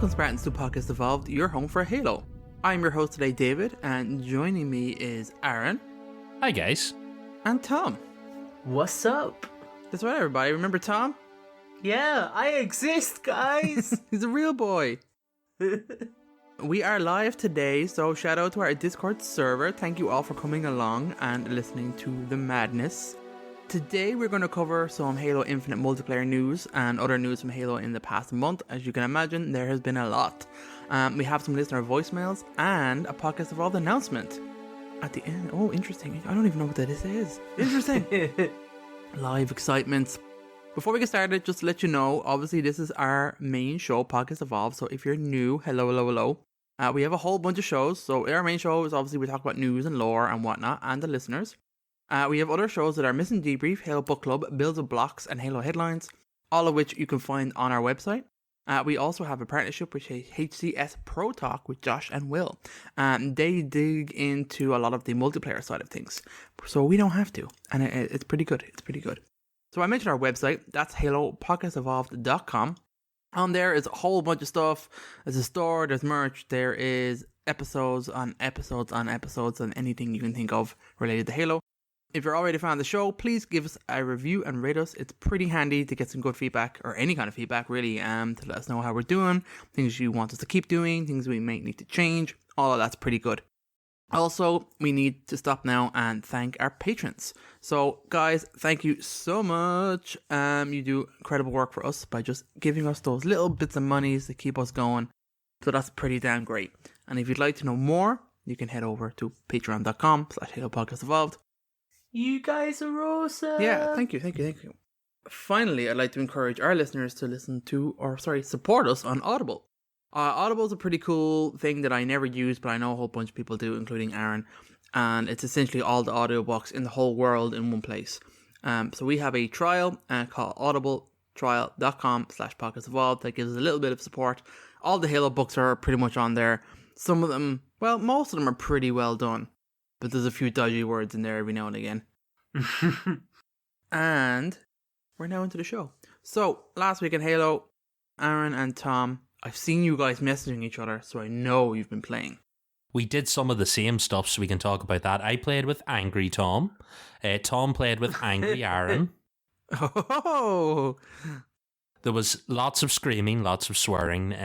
Welcome Spartans to Podcast Evolved, your home for Halo. I'm your host today, David, and joining me is Aaron. Hi guys. And Tom. What's up? That's right, everybody. Remember Tom? Yeah, I exist, guys! He's a real boy. We are live today, so shout out to our Discord server. Thank you all for coming along and listening to the madness. Today we're going to cover some Halo Infinite multiplayer news and other news from Halo in the past month. As you can imagine, there has been a lot. We have some listener voicemails and a Podcast Evolved announcement at the end. Oh, interesting. I don't even know what this is. Interesting. Live excitement. Before we get started, just to let you know, obviously this is our main show, Podcast Evolved. So if you're new, hello. We have a whole bunch of shows. So our main show is obviously we talk about news and lore and whatnot, and the listeners. We have other shows that are Missing Debrief, Halo Book Club, Builds of Blocks, and Halo Headlines, all of which you can find on our website. We also have a partnership with HCS Pro Talk with Josh and Will. They dig into a lot of the multiplayer side of things, so we don't have to, and it's pretty good. It's pretty good. So I mentioned our website. That's HaloPodcastEvolved.com. On there is a whole bunch of stuff. There's a store, there's merch, there is episodes on episodes on episodes on anything you can think of related to Halo. If you're already a fan of the show, please give us a review and rate us. It's pretty handy to get some good feedback, or any kind of feedback really, to let us know how we're doing, things you want us to keep doing, things we might need to change. All of that's pretty good. Also, we need to stop now and thank our patrons. So, guys, thank you so much. You do incredible work for us by just giving us those little bits of monies to keep us going. So that's pretty damn great. And if you'd like to know more, you can head over to patreon.com/HaloPodcastEvolved. You guys are awesome! Yeah, thank you. Finally, I'd like to encourage our listeners to support us on Audible. Audible is a pretty cool thing that I never use, but I know a whole bunch of people do, including Aaron. And it's essentially all the audiobooks in the whole world in one place. So we have a trial called audibletrial.com/podcastevolved that gives us a little bit of support. All the Halo books are pretty much on there. Some of them, well, most of them are pretty well done. But there's a few dodgy words in there every now and again. And we're now into the show. So, last week in Halo, Aaron and Tom, I've seen you guys messaging each other, so I know you've been playing. We did some of the same stuff, so we can talk about that. I played with Angry Tom. Tom played with Angry Aaron. Oh! There was lots of screaming, lots of swearing,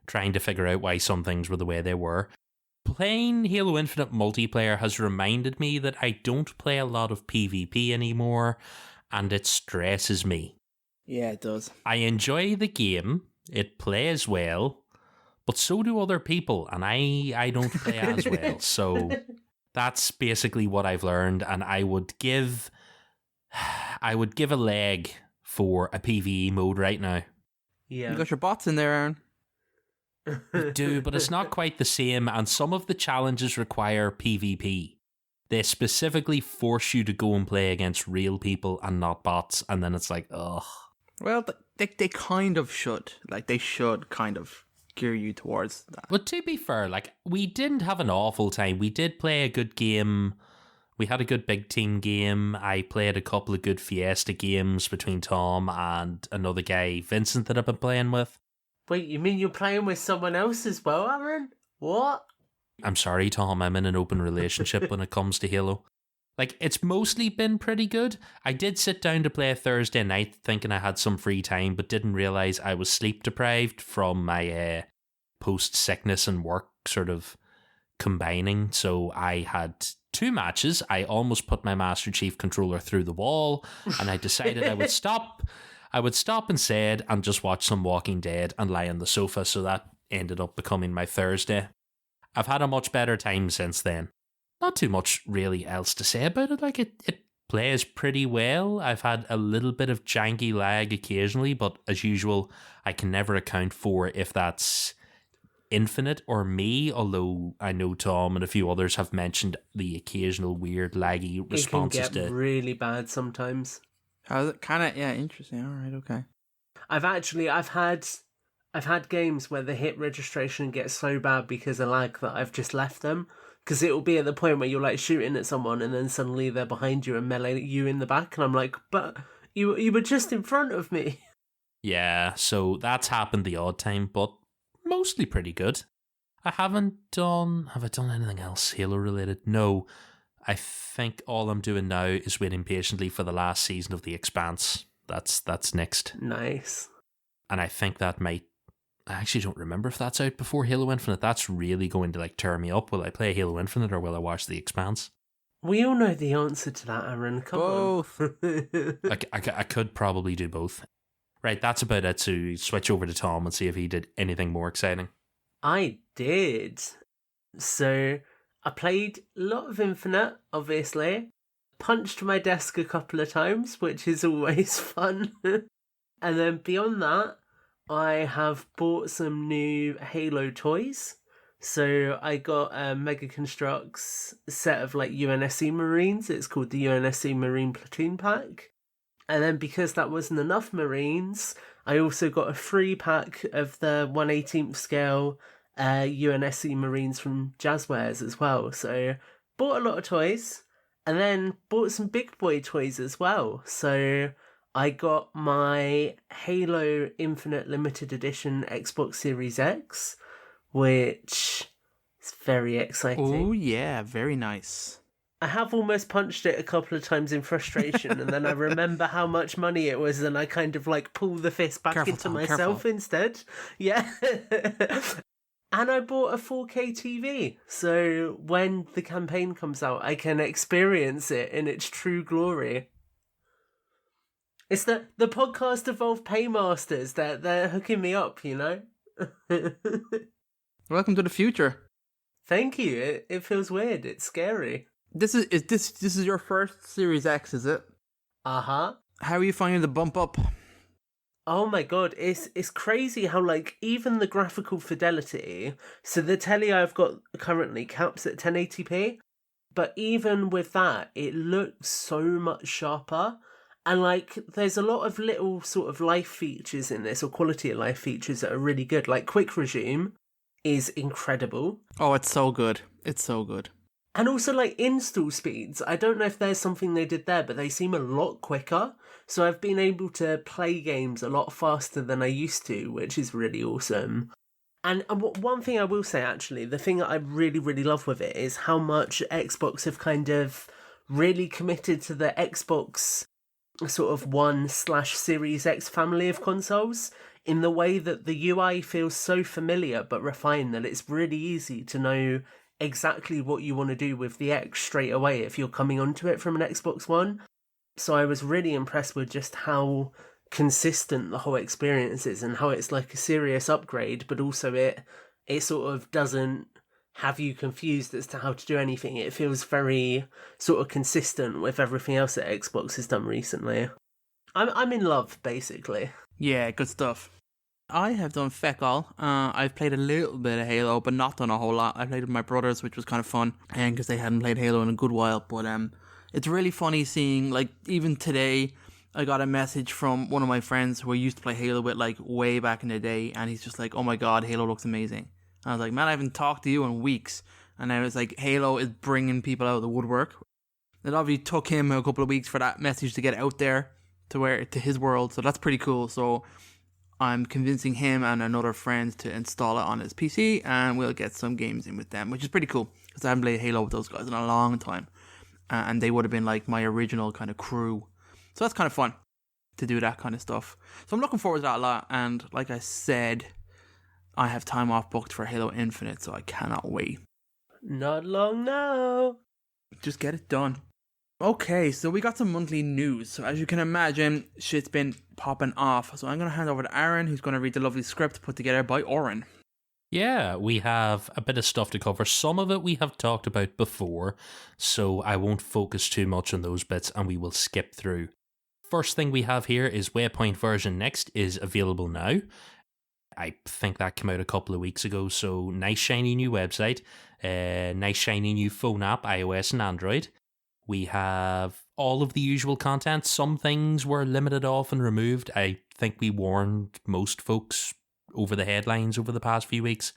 trying to figure out why some things were the way they were. Playing Halo Infinite multiplayer has reminded me that I don't play a lot of PvP anymore, and it stresses me. Yeah, it does. I enjoy the game, it plays well, but so do other people, and I don't play as well. So that's basically what I've learned, and I would give a leg for a PvE mode right now. Yeah. You got your bots in there, Aaron. We do, but it's not quite the same, and some of the challenges require PvP. They specifically force you to go and play against real people and not bots, and then it's like, ugh. Well, they kind of should. Like, they should kind of gear you towards that. But to be fair, like, we didn't have an awful time. We did play a good game. We had a good big team game. I played a couple of good Fiesta games between Tom and another guy, Vincent, that I've been playing with. Wait, you mean you're playing with someone else as well, Aaron? What? I'm sorry, Tom. I'm in an open relationship when it comes to Halo. Like, it's mostly been pretty good. I did sit down to play Thursday night thinking I had some free time, but didn't realise I was sleep deprived from my post-sickness and work sort of combining. So I had 2 matches. I almost put my Master Chief controller through the wall, and I decided I would stop. I would stop instead and just watch some Walking Dead and lie on the sofa, so that ended up becoming my Thursday. I've had a much better time since then. Not too much really else to say about it. Like, it plays pretty well. I've had a little bit of janky lag occasionally, but as usual, I can never account for if that's Infinite or me, although I know Tom and a few others have mentioned the occasional weird laggy responses. It can get really bad sometimes. How's it? Kind of, yeah, interesting. All right, okay. I've had games where the hit registration gets so bad because of lag that I've just left them. Because it'll be at the point where you're like shooting at someone and then suddenly they're behind you and melee you in the back, and I'm like, but you were just in front of me. Yeah, so that's happened the odd time, but mostly pretty good. Have I done anything else Halo related? No. I think all I'm doing now is waiting patiently for the last season of The Expanse. That's next. Nice. And I think that might... I actually don't remember if that's out before Halo Infinite. That's really going to turn me up. Will I play Halo Infinite or will I watch The Expanse? We all know the answer to that, Aaron. Come Both. on. I could probably do both. Right, that's about it. To switch over to Tom and see if he did anything more exciting. I did. So I played a lot of Infinite, obviously. Punched my desk a couple of times, which is always fun. And then beyond that, I have bought some new Halo toys. So I got a Mega Constructs set of UNSC Marines. It's called the UNSC Marine Platoon Pack. And then because that wasn't enough Marines, I also got a free pack of the 1/18th scale UNSC Marines from Jazzwares as well. So bought a lot of toys and then bought some big boy toys as well. So I got my Halo Infinite Limited Edition Xbox Series X, which is very exciting. Oh, yeah, very nice. I have almost punched it a couple of times in frustration, and then I remember how much money it was, and I kind of pull the fist back Careful, into Tom, myself careful. instead. Yeah. And I bought a 4K TV, so when the campaign comes out, I can experience it in its true glory. It's the podcast Evolve Paymasters. They're hooking me up, you know? Welcome to the future. Thank you. It feels weird. It's scary. This is your first Series X, is it? Uh-huh. How are you finding the bump up? Oh my god, it's crazy how even the graphical fidelity. So the telly I've got currently caps at 1080p, but even with that, it looks so much sharper. And there's a lot of little sort of life features in this, or quality of life features that are really good. Quick resume is incredible. Oh, it's so good. It's so good. And also install speeds. I don't know if there's something they did there, but they seem a lot quicker. So I've been able to play games a lot faster than I used to, which is really awesome. And one thing I will say, actually, the thing that I really, really love with it is how much Xbox have kind of really committed to the Xbox sort of One/Series X family of consoles, in the way that the UI feels so familiar but refined that it's really easy to know exactly what you want to do with the X straight away if you're coming onto it from an Xbox One. So I was really impressed with just how consistent the whole experience is, and how it's a serious upgrade, but also it sort of doesn't have you confused as to how to do anything. It feels very sort of consistent with everything else that Xbox has done recently. I'm in love, basically. Yeah, good stuff. I have done feck all. I've played a little bit of Halo, but not done a whole lot. I played with my brothers, which was kind of fun, and because they hadn't played Halo in a good while. But it's really funny seeing, even today, I got a message from one of my friends who I used to play Halo with, way back in the day, and he's just like, "Oh my god, Halo looks amazing." And I was like, "Man, I haven't talked to you in weeks." And I was like, Halo is bringing people out of the woodwork. It obviously took him a couple of weeks for that message to get out there to his world, so that's pretty cool. So I'm convincing him and another friend to install it on his PC, and we'll get some games in with them, which is pretty cool, because I haven't played Halo with those guys in a long time, and they would have been my original kind of crew. So that's kind of fun to do that kind of stuff. So I'm looking forward to that a lot, and like I said, I have time off booked for Halo Infinite, so I cannot wait. Not long now. Just get it done. Okay, so we got some monthly news. So as you can imagine, shit's been popping off. So I'm going to hand over to Aaron, who's going to read the lovely script put together by Oren. Yeah, we have a bit of stuff to cover. Some of it we have talked about before, so I won't focus too much on those bits, and we will skip through. First thing we have here is Waypoint version next is available now. I think that came out a couple of weeks ago, so nice shiny new website, nice shiny new phone app, iOS and Android. We have all of the usual content. Some things were limited off and removed. I think we warned most folks over the headlines over the past few weeks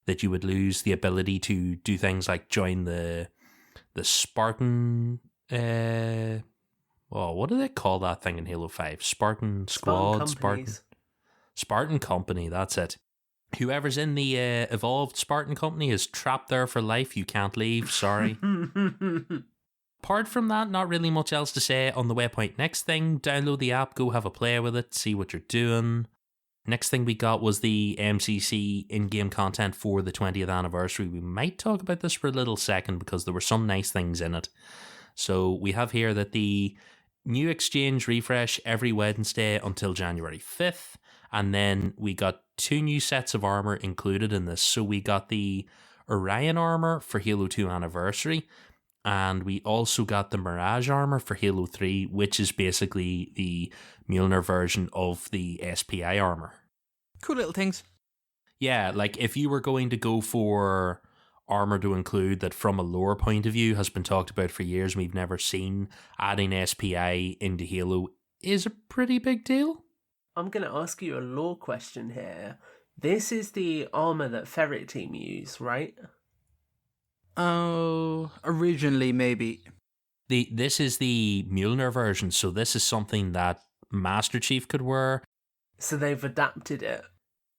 that you would lose the ability to do things like join the Spartan... what do they call that thing in Halo 5? Spartan Squad? Spartan Spartan Company, that's it. Whoever's in the Evolved Spartan Company is trapped there for life. You can't leave. Sorry. Apart from that, not really much else to say on the Waypoint. Next thing, download the app, go have a play with it, see what you're doing. Next thing we got was the MCC in-game content for the 20th anniversary. We might talk about this for a little second because there were some nice things in it. So we have here that the new exchange refresh every Wednesday until January 5th. And then we got 2 new sets of armor included in this. So we got the Orion armor for Halo 2 Anniversary. And we also got the Mirage armor for Halo 3, which is basically the Mjolnir version of the SPI armor. Cool little things. Yeah, like if you were going to go for armor to include that from a lore point of view has been talked about for years, we've never seen, adding SPI into Halo is a pretty big deal. I'm going to ask you a lore question here. This is the armor that Ferret Team use, right? Oh, originally maybe. This is the Mjolnir version, so this is something that Master Chief could wear. So they've adapted it.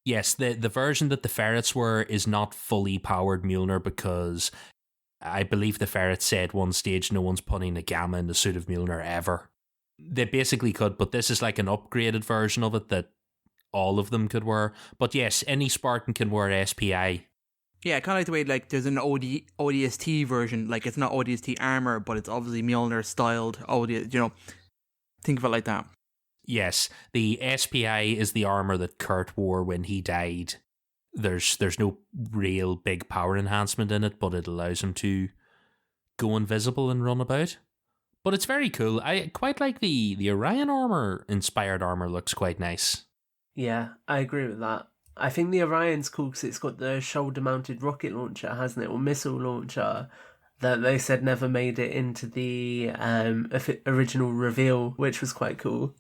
Yes, the version that the ferrets were is not fully powered Mjolnir because I believe the ferret said one stage no one's putting a gamma in the suit of Mjolnir ever. They basically could, but this is like an upgraded version of it that all of them could wear. But yes, any Spartan can wear SPI. Yeah, kind of like the way like there's an ODST version, like it's not ODST armor, but it's obviously Mjolnir styled think of it like that. Yes, the SPI is the armor that Kurt wore when he died. There's no real big power enhancement in it, but it allows him to go invisible and run about. But it's very cool. I quite like the Orion armor inspired armor, looks quite nice. Yeah, I agree with that. I think the Orion's cool because it's got the shoulder-mounted rocket launcher, hasn't it, or missile launcher, that they said never made it into the original reveal, which was quite cool.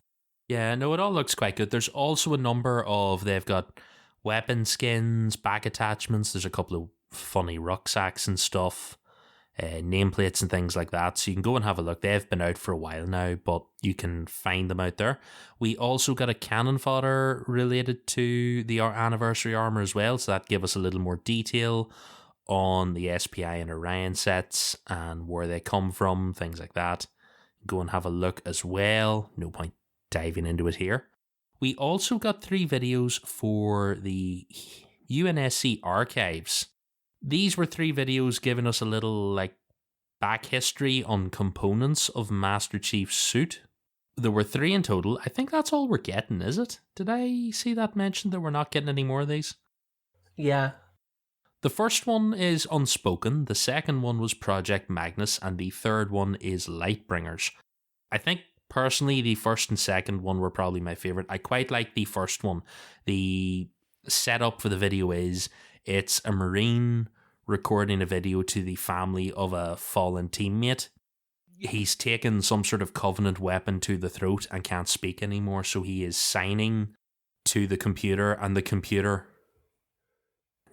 Yeah, no, it all looks quite good. There's also a number of, they've got weapon skins, back attachments, there's a couple of funny rucksacks and stuff, nameplates and things like that, so you can go and have a look. They've been out for a while now, but you can find them out there. We also got a cannon fodder related to the anniversary armor as well, so that gave us a little more detail on the SPI and Orion sets and where they come from, things like that. Go and have a look as well. No point diving into it here. We also got 3 videos for the UNSC archives. These were 3 videos giving us a little like back history on components of Master Chief's suit. There were 3 in total. I think that's all we're getting, is it? Did I see that mentioned that we're not getting any more of these? Yeah. The first one is Unspoken, the second one was Project Magnus, and the third one is Lightbringers. I think personally the first and second one were probably my favourite. I quite like the first one. The setup for the video is it's a Marine recording a video to the family of a fallen teammate. He's taken some sort of Covenant weapon to the throat and can't speak anymore, so he is signing to the computer, and the computer,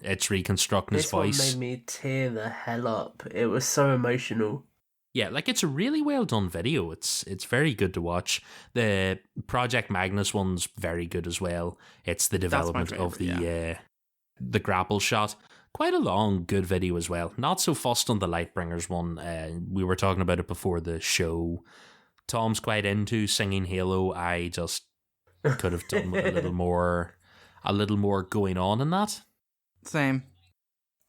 it's reconstructing his voice. This one made me tear the hell up. It was so emotional. Yeah, like it's a really well done video. It's very good to watch. The Project Magnus one's very good as well. It's the development of the grapple shot. Quite a long, good video as well. Not so fussed on the Lightbringers one. We were talking about it before the show. Tom's quite into singing Halo. I just could have done with a little more going on in that. Same.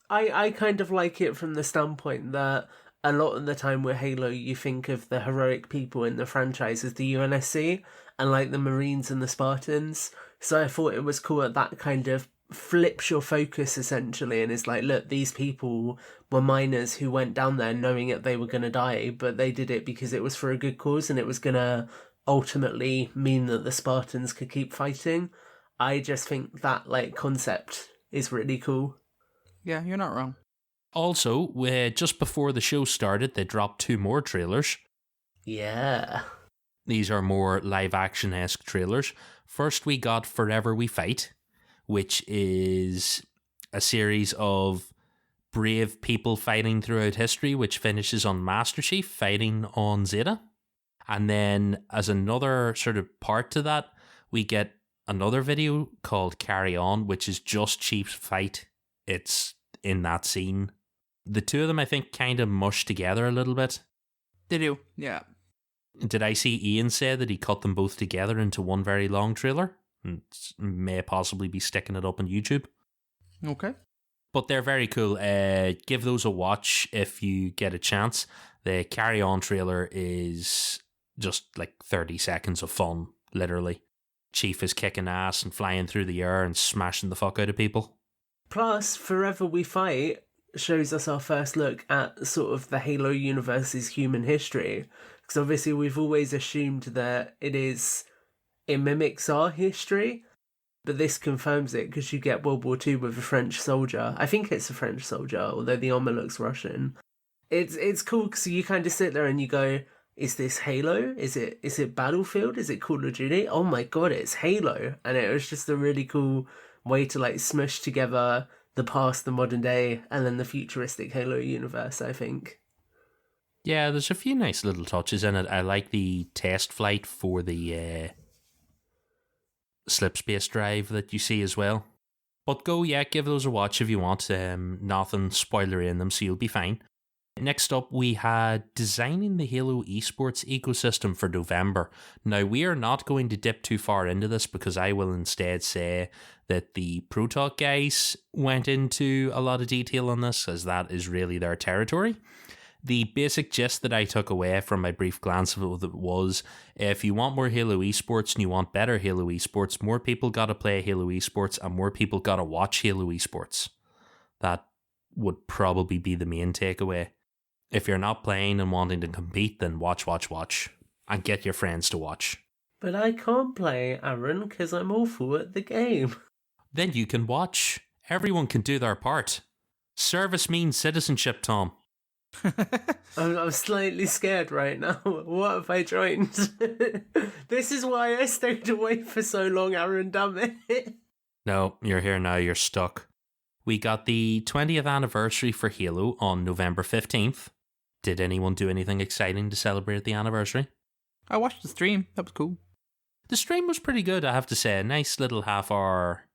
I kind of like it from the standpoint that a lot of the time with Halo, you think of the heroic people in the franchise as the UNSC and like the Marines and the Spartans. So I thought it was cool that that kind of flips your focus essentially and is like, look, these people were miners who went down there knowing that they were going to die, but they did it because it was for a good cause and it was going to ultimately mean that the Spartans could keep fighting. I just think that like concept is really cool. Yeah, you're not wrong. Also, just before the show started, they dropped 2 more trailers. Yeah. These are more live-action-esque trailers. First, we got Forever We Fight, which is a series of brave people fighting throughout history, which finishes on Master Chief fighting on Zeta. And then, as another sort of part to that, we get another video called Carry On, which is just Chief's fight. It's in that scene. The two of them, I think, kind of mush together a little bit. They do, yeah. Did I see Ian say that he cut them both together into one very long trailer? And may possibly be sticking it up on YouTube. Okay. But they're very cool. Give those a watch if you get a chance. The Carry On trailer is just like 30 seconds of fun, literally. Chief is kicking ass and flying through the air and smashing the fuck out of people. Plus, Forever We Fight shows us our first look at sort of the Halo universe's human history. Because obviously we've always assumed that it mimics our history, but this confirms it because you get World War II with a French soldier. I think it's a French soldier, although the armor looks Russian. It's cool because you kind of sit there and you go, is this Halo? Is it Battlefield? Is it Call of Duty? Oh my god, it's Halo. And it was just a really cool way to like smush together the past, the modern day, and then the futuristic Halo universe, I think. Yeah, there's a few nice little touches in it. I like the test flight for the slipspace drive that you see as well. But give those a watch if you want. Nothing spoilery in them, so you'll be fine. Next up, we had designing the Halo esports ecosystem for November. Now, we are not going to dip too far into this because I will instead say that the Pro Talk guys went into a lot of detail on this, as that is really their territory. The basic gist that I took away from my brief glance of it was, if you want more Halo esports and you want better Halo esports, more people got to play Halo esports and more people got to watch Halo esports. That would probably be the main takeaway. If you're not playing and wanting to compete, then watch. And get your friends to watch. But I can't play, Aaron, because I'm awful at the game. Then you can watch. Everyone can do their part. Service means citizenship, Tom. I'm slightly scared right now. What have I joined? This is why I stayed away for so long, Aaron, damn it. No, you're here now, you're stuck. We got the 20th anniversary for Halo on November 15th. Did anyone do anything exciting to celebrate the anniversary? I watched the stream. That was cool. The stream was pretty good, I have to say. A nice little half-hour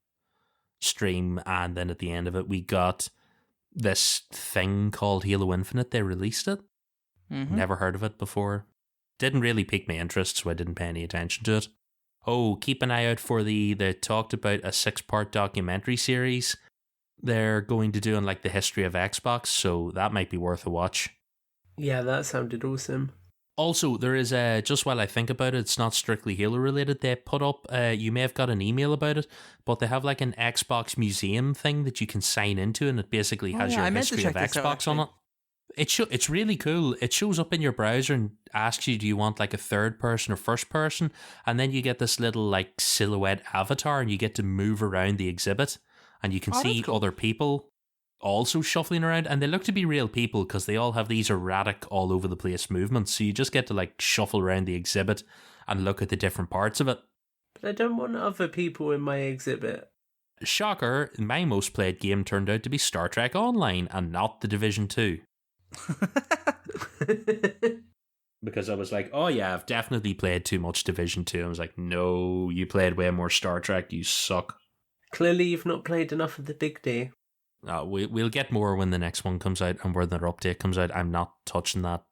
stream, and then at the end of it, we got this thing called Halo Infinite. They released it. Mm-hmm. Never heard of it before. Didn't really pique my interest, so I didn't pay any attention to it. Oh, keep an eye out for they talked about a 6-part documentary series they're going to do on like the history of Xbox, so that might be worth a watch. Yeah, that sounded awesome. Also, there is just while I think about it, it's not strictly Halo related. They put up, you may have got an email about it, but they have like an Xbox museum thing that you can sign into, and it basically has your history of Xbox on it. It's really cool. It shows up in your browser and asks you, do you want like a third person or first person? And then you get this little like silhouette avatar, and you get to move around the exhibit, and you can see cool. other people also shuffling around, and they look to be real people because they all have these erratic all over the place movements, so you just get to like shuffle around the exhibit and look at the different parts of it. But I don't want other people in my exhibit. Shocker, my most played game turned out to be Star Trek Online and not The Division 2. Because I was like, oh yeah, I've definitely played too much Division 2. I was like, no, you played way more Star Trek, you suck. Clearly you've not played enough of the Big D. We'll get more when the next one comes out and when their update comes out. I'm not touching that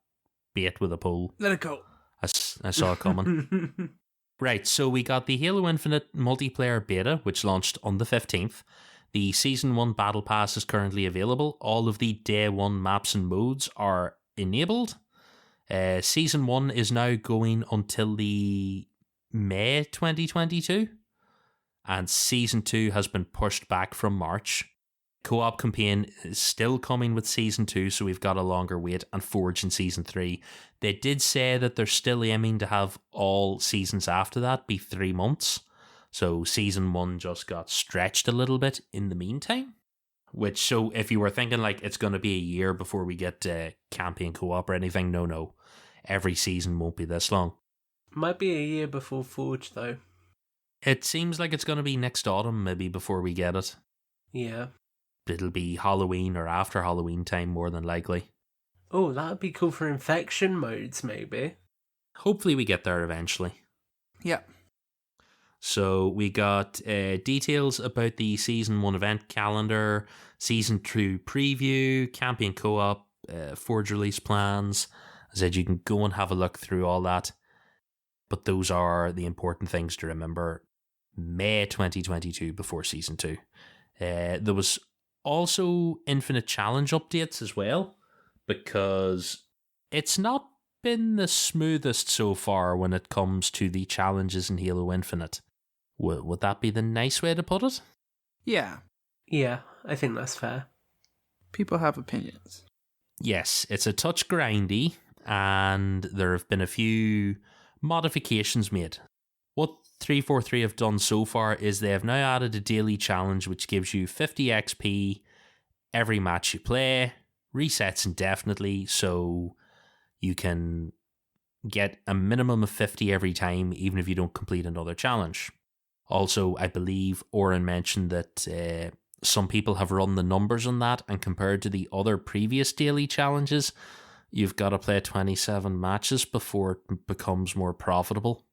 bait with a pole. Let it go. I saw it coming. Right, so we got the Halo Infinite multiplayer beta, which launched on the 15th. The Season 1 Battle Pass is currently available. All of the Day 1 maps and modes are enabled. Season 1 is now going until the May 2022. And Season 2 has been pushed back from March. Co-op campaign is still coming with Season 2, so we've got a longer wait, and Forge in Season 3. They did say that they're still aiming to have all seasons after that be 3 months. So Season 1 just got stretched a little bit in the meantime. So if you were thinking like it's going to be a year before we get campaign co-op or anything, no. Every season won't be this long. Might be a year before Forge, though. It seems like it's going to be next autumn, maybe, before we get it. Yeah. It'll be Halloween or after Halloween time, more than likely. Oh, that'd be cool for infection modes, maybe. Hopefully we get there eventually. Yeah. So we got details about the Season 1 event calendar, Season 2 preview, campaign co-op, Forge release plans. I said you can go and have a look through all that. But those are the important things to remember. May 2022 before Season 2. There was also Infinite Challenge updates as well, because it's not been the smoothest so far when it comes to the challenges in Halo Infinite. Would that be the nice way to put it? Yeah. Yeah, I think that's fair. People have opinions. Yes, it's a touch grindy, and there have been a few modifications made. What 343 have done so far is they have now added a daily challenge which gives you 50 XP every match you play, resets indefinitely, so you can get a minimum of 50 every time, even if you don't complete another challenge. Also, I believe Oren mentioned that some people have run the numbers on that, and compared to the other previous daily challenges, you've got to play 27 matches before it becomes more profitable.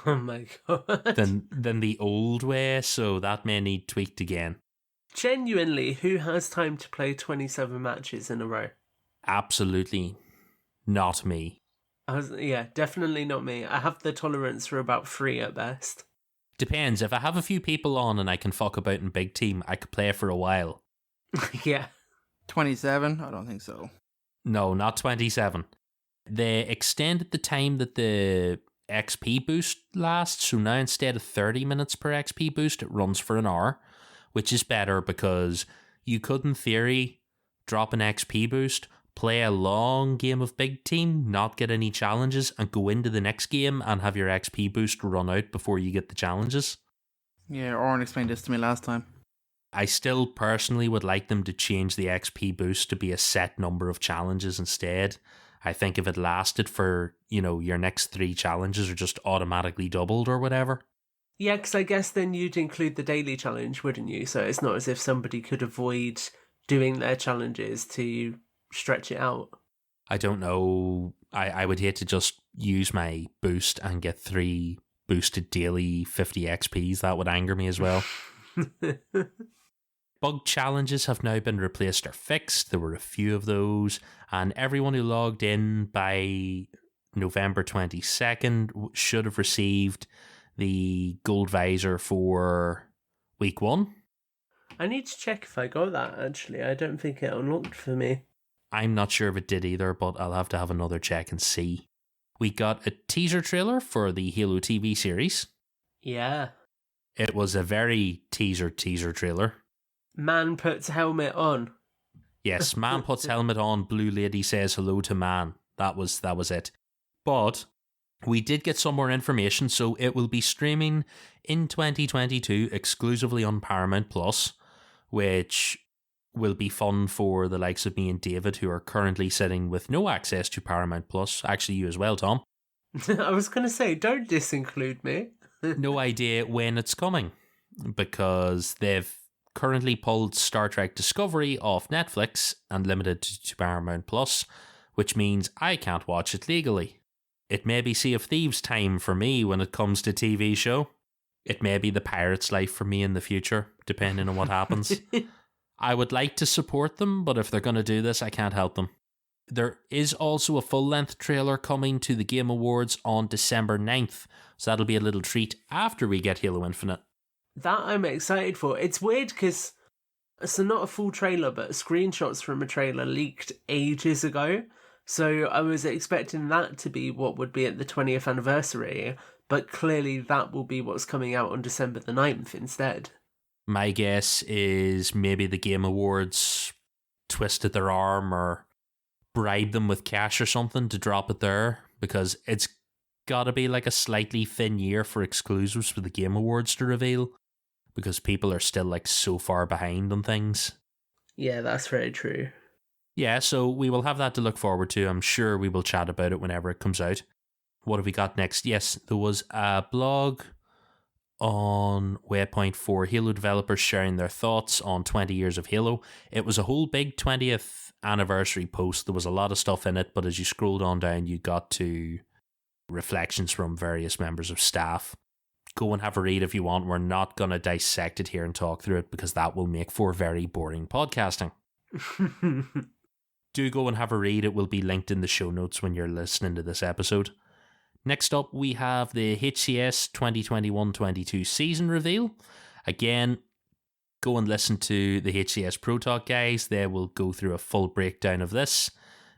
Oh my god. Than the old way, so that may need tweaked again. Genuinely, who has time to play 27 matches in a row? Absolutely not me. Yeah, definitely not me. I have the tolerance for about 3 at best. Depends. If I have a few people on and I can fuck about in big team, I could play for a while. Yeah. 27? I don't think so. No, not 27. They extended the time that the XP boost lasts, so now instead of 30 minutes per XP boost, it runs for an hour, which is better because you could, in theory, drop an XP boost, play a long game of big team, not get any challenges, and go into the next game and have your XP boost run out before you get the challenges. Yeah, Oren explained this to me last time. I still personally would like them to change the XP boost to be a set number of challenges instead. I think if it lasted for, your next 3 challenges are just automatically doubled or whatever. Yeah, because I guess then you'd include the daily challenge, wouldn't you? So it's not as if somebody could avoid doing their challenges to stretch it out. I don't know. I would hate to just use my boost and get 3 boosted daily 50 XPs. That would anger me as well. Bug challenges have now been replaced or fixed. There were a few of those, and everyone who logged in by November 22nd should have received the gold visor for week 1. I need to check if I got that, actually. I don't think it unlocked for me. I'm not sure if it did either, but I'll have to have another check and see. We got a teaser trailer for the Halo TV series. Yeah. It was a very teaser trailer. Man puts helmet on. Yes, man puts helmet on, blue lady says hello to man. That was it. But we did get some more information, so it will be streaming in 2022 exclusively on Paramount Plus, which will be fun for the likes of me and David, who are currently sitting with no access to Paramount Plus. Actually, you as well, Tom. I was going to say, don't disinclude me. No idea when it's coming, because they've currently pulled Star Trek Discovery off Netflix and limited to Paramount Plus, which means I can't watch it legally. It may be Sea of Thieves time for me when it comes to TV show. It may be the Pirate's life for me in the future, depending on what happens. I would like to support them, but if they're going to do this, I can't help them. There is also a full-length trailer coming to the Game Awards on December 9th, so that'll be a little treat after we get Halo Infinite. That I'm excited for. It's weird because it's not a full trailer, but screenshots from a trailer leaked ages ago. So I was expecting that to be what would be at the 20th anniversary, but clearly that will be what's coming out on December the 9th instead. My guess is maybe the Game Awards twisted their arm or bribed them with cash or something to drop it there, because it's got to be like a slightly thin year for exclusives for the Game Awards to reveal, because people are still like so far behind on things. Yeah, that's very true. Yeah, so we will have that to look forward to. I'm sure we will chat about it whenever it comes out. What have we got next? Yes, there was a blog on Waypoint for Halo developers sharing their thoughts on 20 years of Halo. It was a whole big 20th anniversary post. There was a lot of stuff in it, but as you scrolled on down, you got to reflections from various members of staff. go and have a read if you want. We're not going to dissect it here and talk through it because that will make for very boring podcasting. Do go and have a read. It will be linked in the show notes when you're listening to this episode. Next up, we have the HCS 2021-22 season reveal. Again, go and listen to the HCS Pro Talk guys. They will go through a full breakdown of this.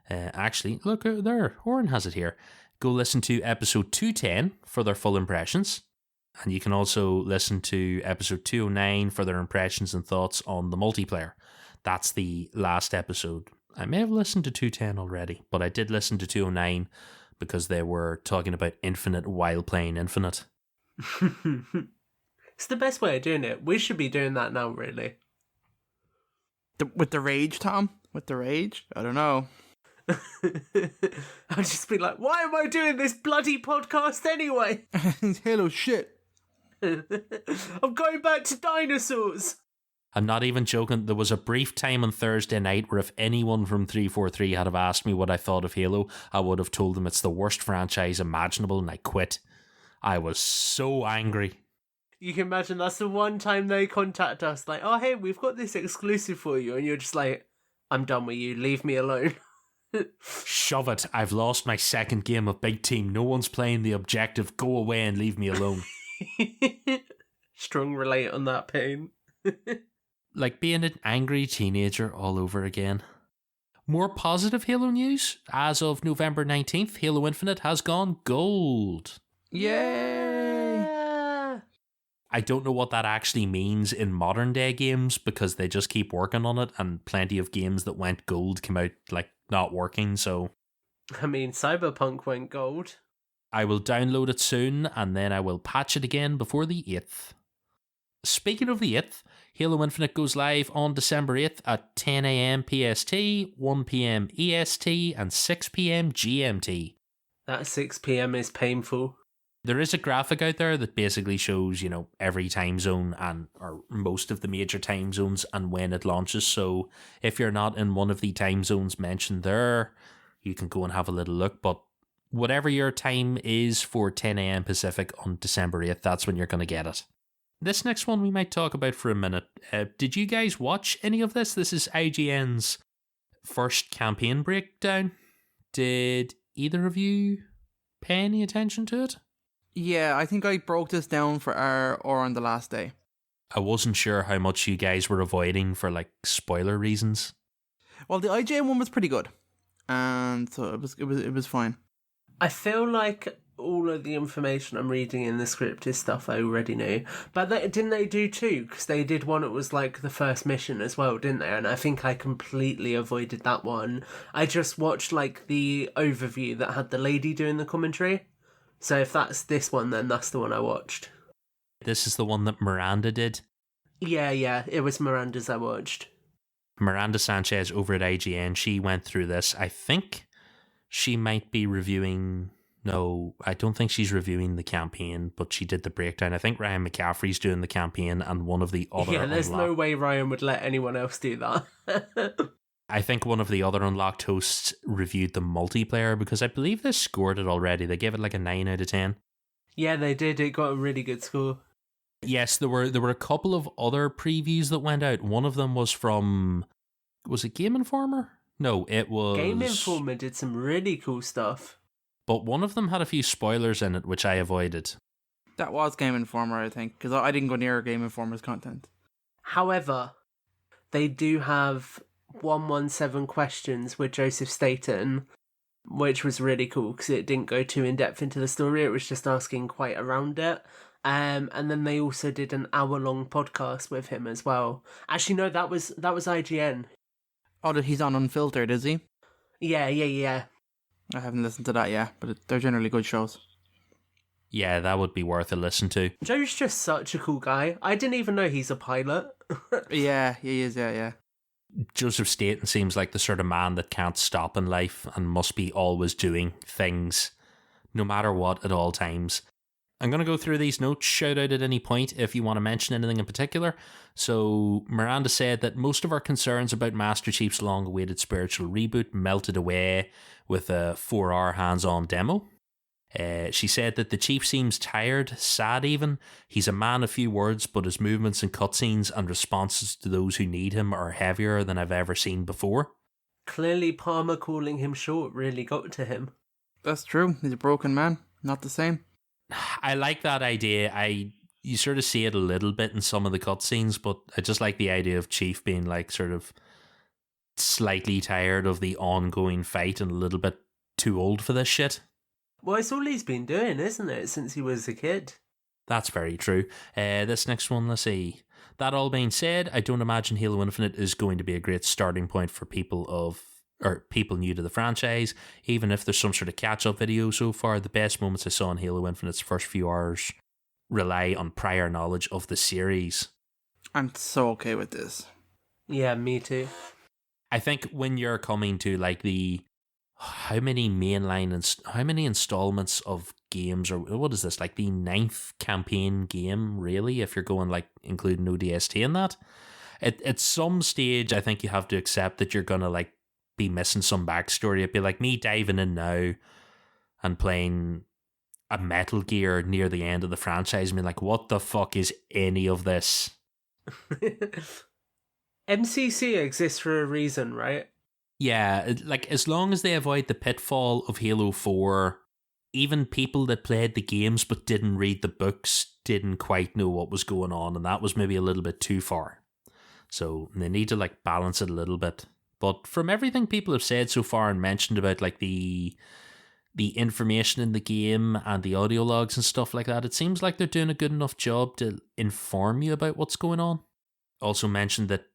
Actually, look there, Oren has it here. Go listen to episode 210 for their full impressions. And you can also listen to episode 209 for their impressions and thoughts on the multiplayer. That's the last episode. I may have listened to 210 already, but I did listen to 209 because they were talking about Infinite while playing Infinite. It's the best way of doing it. We should be doing that now, really. With the rage, Tom? With the rage? I don't know. I'll just be like, why am I doing this bloody podcast anyway? Halo shit. I'm going back to dinosaurs. I'm not even joking. There was a brief time on Thursday night where if anyone from 343 had have asked me what I thought of Halo, I would have told them it's the worst franchise imaginable and I quit. I was so angry. You can imagine that's the one time they contact us like, oh, hey, we've got this exclusive for you. And you're just like, I'm done with you. Leave me alone. Shove it. I've lost my second game of Big Team. No one's playing the objective. Go away and leave me alone. Strong relate on that pain. Like being an angry teenager all over again. More positive Halo news. As of November 19th, Halo Infinite has gone gold. Yay! I don't know what that actually means in modern day games because they just keep working on it and plenty of games that went gold came out like not working, so... I mean, Cyberpunk went gold. I will download it soon and then I will patch it again before the 8th. Speaking of the 8th, Halo Infinite goes live on December 8th at 10 AM PST, 1 PM EST, and 6 PM GMT. That 6 PM is painful. There is a graphic out there that basically shows, every time zone or most of the major time zones and when it launches. So if you're not in one of the time zones mentioned there, you can go and have a little look. But whatever your time is for 10 AM Pacific on December 8th, that's when you're going to get it. This next one we might talk about for a minute. Did you guys watch any of this? This is IGN's first campaign breakdown. Did either of you pay any attention to it? Yeah, I think I broke this down for on the last day. I wasn't sure how much you guys were avoiding for spoiler reasons. Well, the IGN one was pretty good, and so it was fine. I feel like all of the information I'm reading in the script is stuff I already knew. But didn't they do two? Because they did one that was the first mission as well, didn't they? And I think I completely avoided that one. I just watched the overview that had the lady doing the commentary. So if that's this one, then that's the one I watched. This is the one that Miranda did? Yeah, it was Miranda's I watched. Miranda Sanchez over at IGN, she went through this. I think she might be reviewing... No, I don't think she's reviewing the campaign, but she did the breakdown. I think Ryan McCaffrey's doing the campaign and one of the other... Yeah, there's no way Ryan would let anyone else do that. I think one of the other Unlocked hosts reviewed the multiplayer because I believe they scored it already. They gave it a 9 out of 10. Yeah, they did. It got a really good score. Yes, there were a couple of other previews that went out. One of them was from... Was it Game Informer? No, it was... Game Informer did some really cool stuff. But one of them had a few spoilers in it, which I avoided. That was Game Informer, I think, because I didn't go near Game Informer's content. However, they do have 117 questions with Joseph Staten, which was really cool because it didn't go too in-depth into the story. It was just asking quite around it. And then they also did an hour-long podcast with him as well. Actually, no, that was IGN. Oh, he's on Unfiltered, is he? Yeah. I haven't listened to that yet, but they're generally good shows. Yeah, that would be worth a listen to. Joe's just such a cool guy. I didn't even know he's a pilot. Yeah, he is, yeah. Joseph Staten seems like the sort of man that can't stop in life and must be always doing things, no matter what, at all times. I'm going to go through these notes, shout out at any point if you want to mention anything in particular. So Miranda said that most of our concerns about Master Chief's long-awaited spiritual reboot melted away with a 4-hour hands-on demo. She said that the chief seems tired, sad even. He's a man of few words, but his movements and cutscenes and responses to those who need him are heavier than I've ever seen before. Clearly, Palmer calling him short really got to him. That's true. He's a broken man. Not the same. I like that idea. You sort of see it a little bit in some of the cutscenes, but I just like the idea of Chief being like sort of slightly tired of the ongoing fight and a little bit too old for this shit. Well, it's all he's been doing, isn't it, since he was a kid? That's very true. This next one, let's see. That all being said, I don't imagine Halo Infinite is going to be a great starting point for people new to the franchise. Even if there's some sort of catch-up video so far, the best moments I saw in Halo Infinite's first few hours rely on prior knowledge of the series. I'm so okay with this. Yeah, me too. I think when you're coming to like how many installments of games, or what is this, like the 9th campaign game, really, if you're going like including ODST in that, at some stage I think you have to accept that you're gonna like be missing some backstory. It'd be like me diving in now and playing a Metal Gear near the end of the franchise and being like, what the fuck is any of this? MCC exists for a reason, right? Yeah, like as long as they avoid the pitfall of Halo 4, even people that played the games but didn't read the books didn't quite know what was going on, and that was maybe a little bit too far. So they need to like balance it a little bit. But from everything people have said so far and mentioned about like the information in the game and the audio logs and stuff like that, it seems like they're doing a good enough job to inform you about what's going on. Also mentioned that,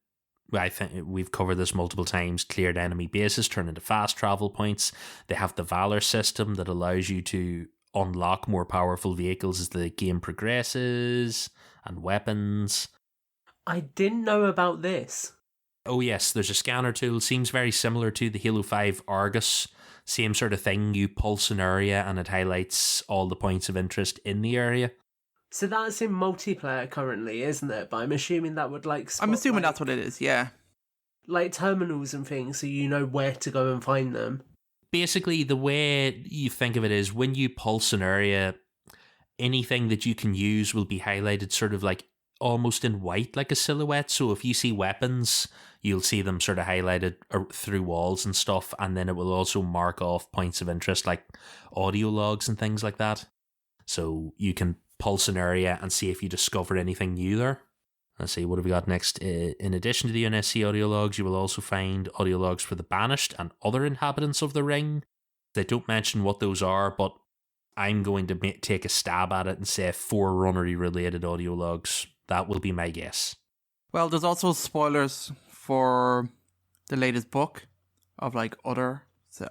I think we've covered this multiple times, cleared enemy bases turn into fast travel points. They have the Valor system that allows you to unlock more powerful vehicles as the game progresses, and weapons. I didn't know about this. Oh yes, there's a scanner tool, seems very similar to the Halo 5 Argus. Same sort of thing, you pulse an area and it highlights all the points of interest in the area. So that's in multiplayer currently, isn't it? But I'm assuming that would like spot, I'm assuming that's what it is, yeah. Like terminals and things, so you know where to go and find them. Basically, the way you think of it is when you pulse an area, anything that you can use will be highlighted sort of like almost in white, like a silhouette. So if you see weapons, you'll see them sort of highlighted through walls and stuff, and then it will also mark off points of interest like audio logs and things like that. So you can pulse an area and see if you discover anything new there. Let's see, what have we got next? In addition to the NSC audio logs, you will also find audio logs for the Banished and other inhabitants of the ring. They don't mention what those are, but I'm going to take a stab at it and say Forerunner related audio logs. That will be my guess. Well, there's also spoilers for the latest book of like other...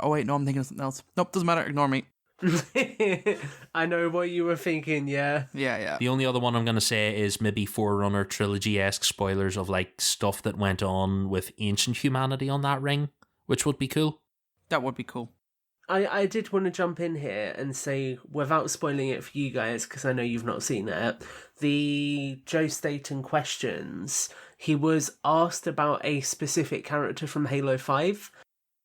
Oh wait, no, I'm thinking of something else. Nope, doesn't matter, ignore me. I know what you were thinking, yeah. Yeah. The only other one I'm going to say is maybe Forerunner trilogy-esque spoilers of like stuff that went on with ancient humanity on that ring, which would be cool. That would be cool. I did want to jump in here and say, without spoiling it for you guys, because I know you've not seen it, the Joe Staten questions, he was asked about a specific character from Halo 5,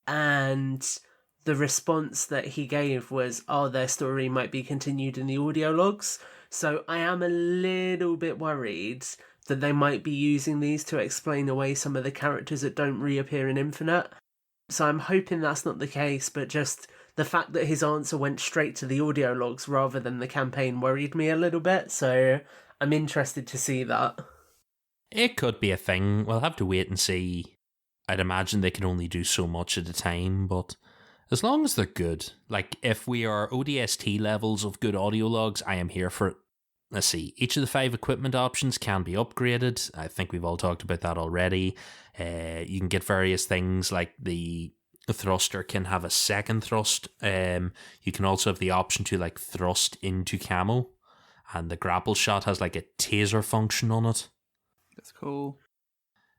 and the response that he gave was, their story might be continued in the audio logs. So I am a little bit worried that they might be using these to explain away some of the characters that don't reappear in Infinite. So I'm hoping that's not the case, but just the fact that his answer went straight to the audio logs rather than the campaign worried me a little bit, so I'm interested to see that. It could be a thing. We'll have to wait and see. I'd imagine they can only do so much at a time, but as long as they're good, like if we are ODST levels of good audio logs, I am here for it. Let's see, each of the 5 equipment options can be upgraded. I think we've all talked about that already. You can get various things like the thruster can have a second thrust. You can also have the option to like thrust into camo, and the grapple shot has like a taser function on it. That's cool.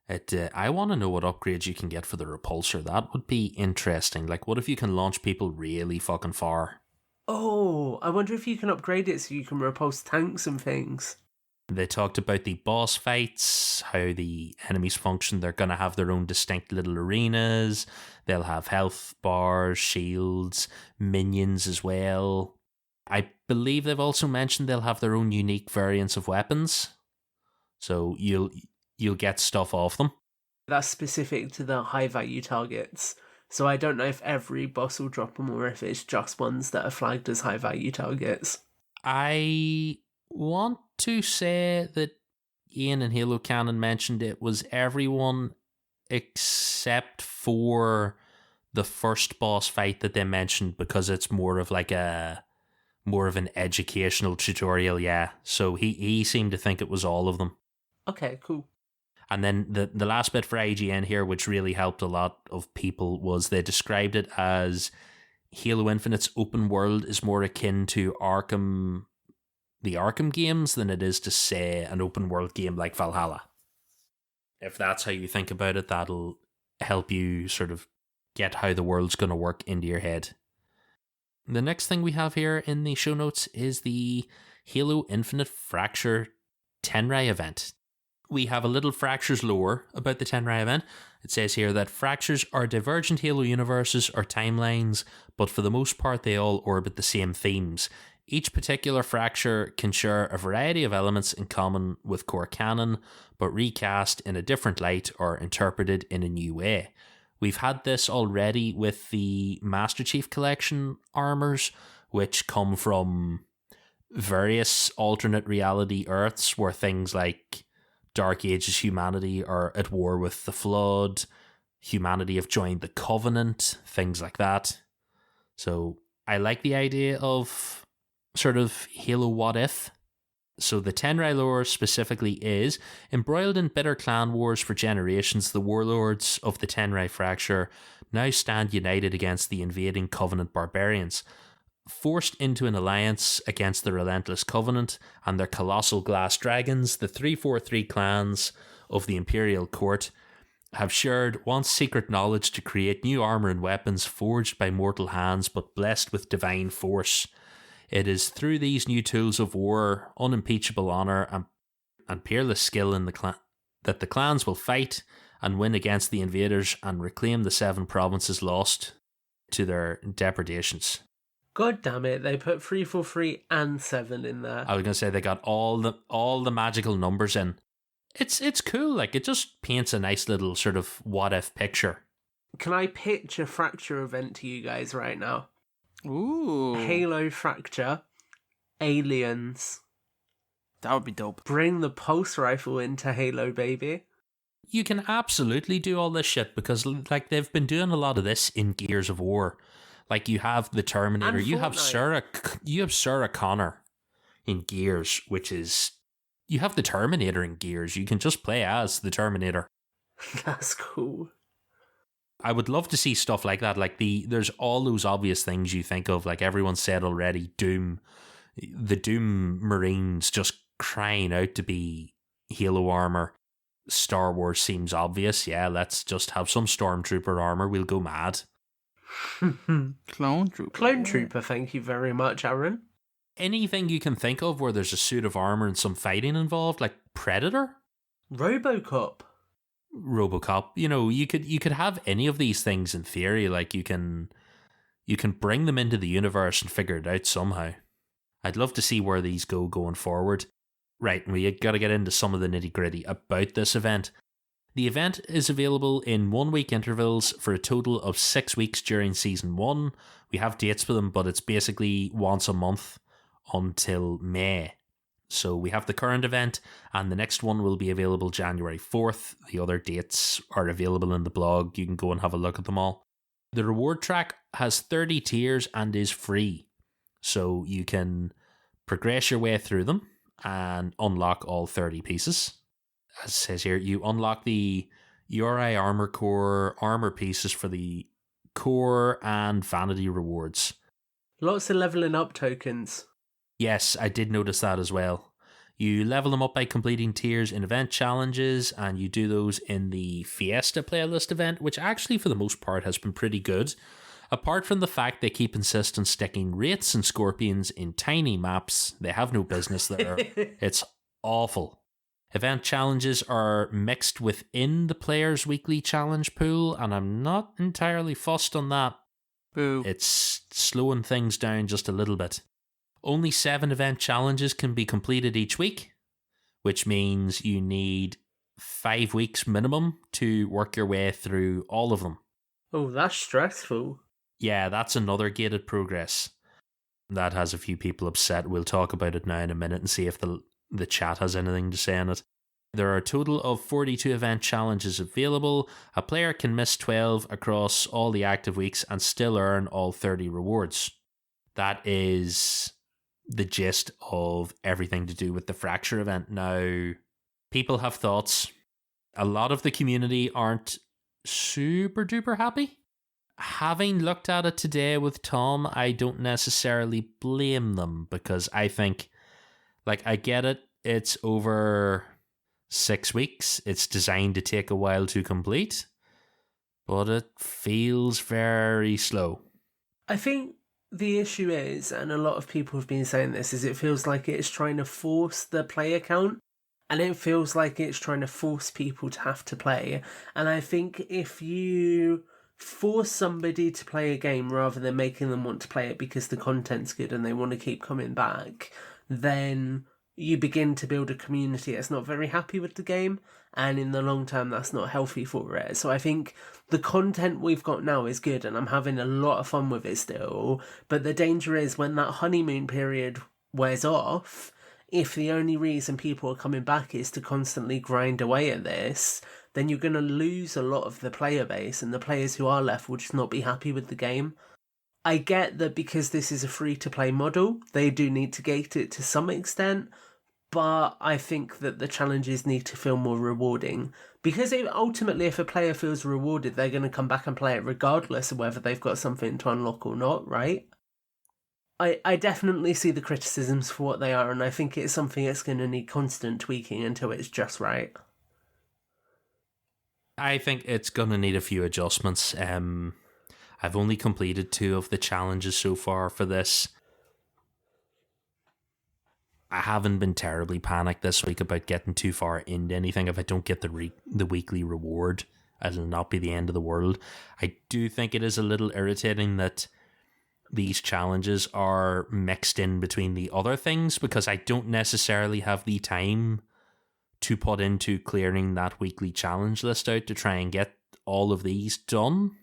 I want to know what upgrades you can get for the repulsor. That would be interesting. Like, what if you can launch people really fucking far? Oh, I wonder if you can upgrade it so you can repulse tanks and things. They talked about the boss fights, how the enemies function. They're going to have their own distinct little arenas. They'll have health bars, shields, minions as well. I believe they've also mentioned they'll have their own unique variants of weapons. So you'll get stuff off them. That's specific to the high value targets. So I don't know if every boss will drop them or if it's just ones that are flagged as high value targets. I want to say that Ian and Halo Canon mentioned it was everyone except for the first boss fight that they mentioned, because it's more of an educational tutorial, yeah. So he seemed to think it was all of them. Okay, cool. And then the last bit for IGN here, which really helped a lot of people, was they described it as Halo Infinite's open world is more akin to the Arkham games than it is to, say, an open world game like Valhalla. If that's how you think about it, that'll help you sort of get how the world's going to work into your head. The next thing we have here in the show notes is the Halo Infinite Fracture Tenrai event. We have a little Fractures lore about the Tenrai event. It says here that Fractures are divergent Halo universes or timelines, but for the most part they all orbit the same themes. Each particular Fracture can share a variety of elements in common with core canon, but recast in a different light or interpreted in a new way. We've had this already with the Master Chief Collection armors, which come from various alternate reality Earths where things like Dark Ages humanity are at war with the Flood, humanity have joined the Covenant, things like that. So I like the idea of sort of Halo What If. So the Tenrai lore specifically is, embroiled in bitter clan wars for generations, the warlords of the Tenrai Fracture now stand united against the invading Covenant barbarians. Forced into an alliance against the relentless Covenant and their colossal glass dragons, the 343 clans of the Imperial Court have shared once secret knowledge to create new armour and weapons forged by mortal hands but blessed with divine force. It is through these new tools of war, unimpeachable honour and peerless skill in that the clans will fight and win against the invaders and reclaim the 7 provinces lost to their depredations. God damn it, they put 343 and 7 in there. I was going to say they got all the magical numbers in. It's cool, like it just paints a nice little sort of what if picture. Can I pitch a Fracture event to you guys right now? Ooh. Halo Fracture, aliens. That would be dope. Bring the pulse rifle into Halo, baby. You can absolutely do all this shit because like they've been doing a lot of this in Gears of War. Like you have the Terminator, And you have Fortnite. Sarah Connor in Gears, which is you have the Terminator in Gears. You can just play as the Terminator. That's cool. I would love to see stuff like that. Like there's all those obvious things you think of, like everyone said already, Doom. The Doom Marines just crying out to be Halo armor. Star Wars seems obvious. Yeah, let's just have some Stormtrooper armor. We'll go mad. Clone Trooper. Clone Trooper, thank you very much, Aaron. Anything you can think of where there's a suit of armor and some fighting involved, like Predator? RoboCop. RoboCop. You know, you could have any of these things in theory. Like you can bring them into the universe and figure it out somehow. I'd love to see where these go going forward. Right, we got to get into some of the nitty gritty about this event. The event is available in 1 week intervals for a total of 6 weeks during Season 1. We have dates for them, but it's basically once a month until May. So we have the current event, and the next one will be available January 4th. The other dates are available in the blog. You can go and have a look at them all. The reward track has 30 tiers and is free. So you can progress your way through them and unlock all 30 pieces. As it says here, you unlock the URI Armor Core armor pieces for the core and vanity rewards. Lots of leveling up tokens. Yes, I did notice that as well. You level them up by completing tiers in event challenges, and you do those in the Fiesta playlist event, which actually for the most part has been pretty good. Apart from the fact they keep insisting sticking wraiths and scorpions in tiny maps, they have no business there. It's awful. Event challenges are mixed within the player's weekly challenge pool, and I'm not entirely fussed on that. Boo. It's slowing things down just a little bit. Only 7 event challenges can be completed each week, which means you need 5 weeks minimum to work your way through all of them. Oh, that's stressful. Yeah, that's another gated progress. That has a few people upset. We'll talk about it now in a minute and see if the chat has anything to say on it. There are a total of 42 event challenges available. A player can miss 12 across all the active weeks and still earn all 30 rewards. That is the gist of everything to do with the Fracture event. Now, people have thoughts. A lot of the community aren't super duper happy. Having looked at it today with Tom, I don't necessarily blame them, because I think, I get it. It's over 6 weeks. It's designed to take a while to complete, but it feels very slow. I think the issue is, and a lot of people have been saying this, is it feels like it's trying to force the player count, and it feels like it's trying to force people to have to play. And I think if you force somebody to play a game rather than making them want to play it because the content's good and they want to keep coming back, then you begin to build a community that's not very happy with the game, and in the long term that's not healthy for it. So I think the content we've got now is good and I'm having a lot of fun with it still, but the danger is when that honeymoon period wears off, if the only reason people are coming back is to constantly grind away at this, then you're going to lose a lot of the player base, and the players who are left will just not be happy with the game. I get that because this is a free-to-play model, they do need to gate it to some extent, but I think that the challenges need to feel more rewarding. Because ultimately, if a player feels rewarded, they're going to come back and play it regardless of whether they've got something to unlock or not, right? I definitely see the criticisms for what they are, and I think it's something that's going to need constant tweaking until it's just right. I think it's going to need a few adjustments. I've only completed 2 of the challenges so far for this. I haven't been terribly panicked this week about getting too far into anything. If I don't get the weekly reward, it'll not be the end of the world. I do think it is a little irritating that these challenges are mixed in between the other things, because I don't necessarily have the time to put into clearing that weekly challenge list out to try and get all of these done.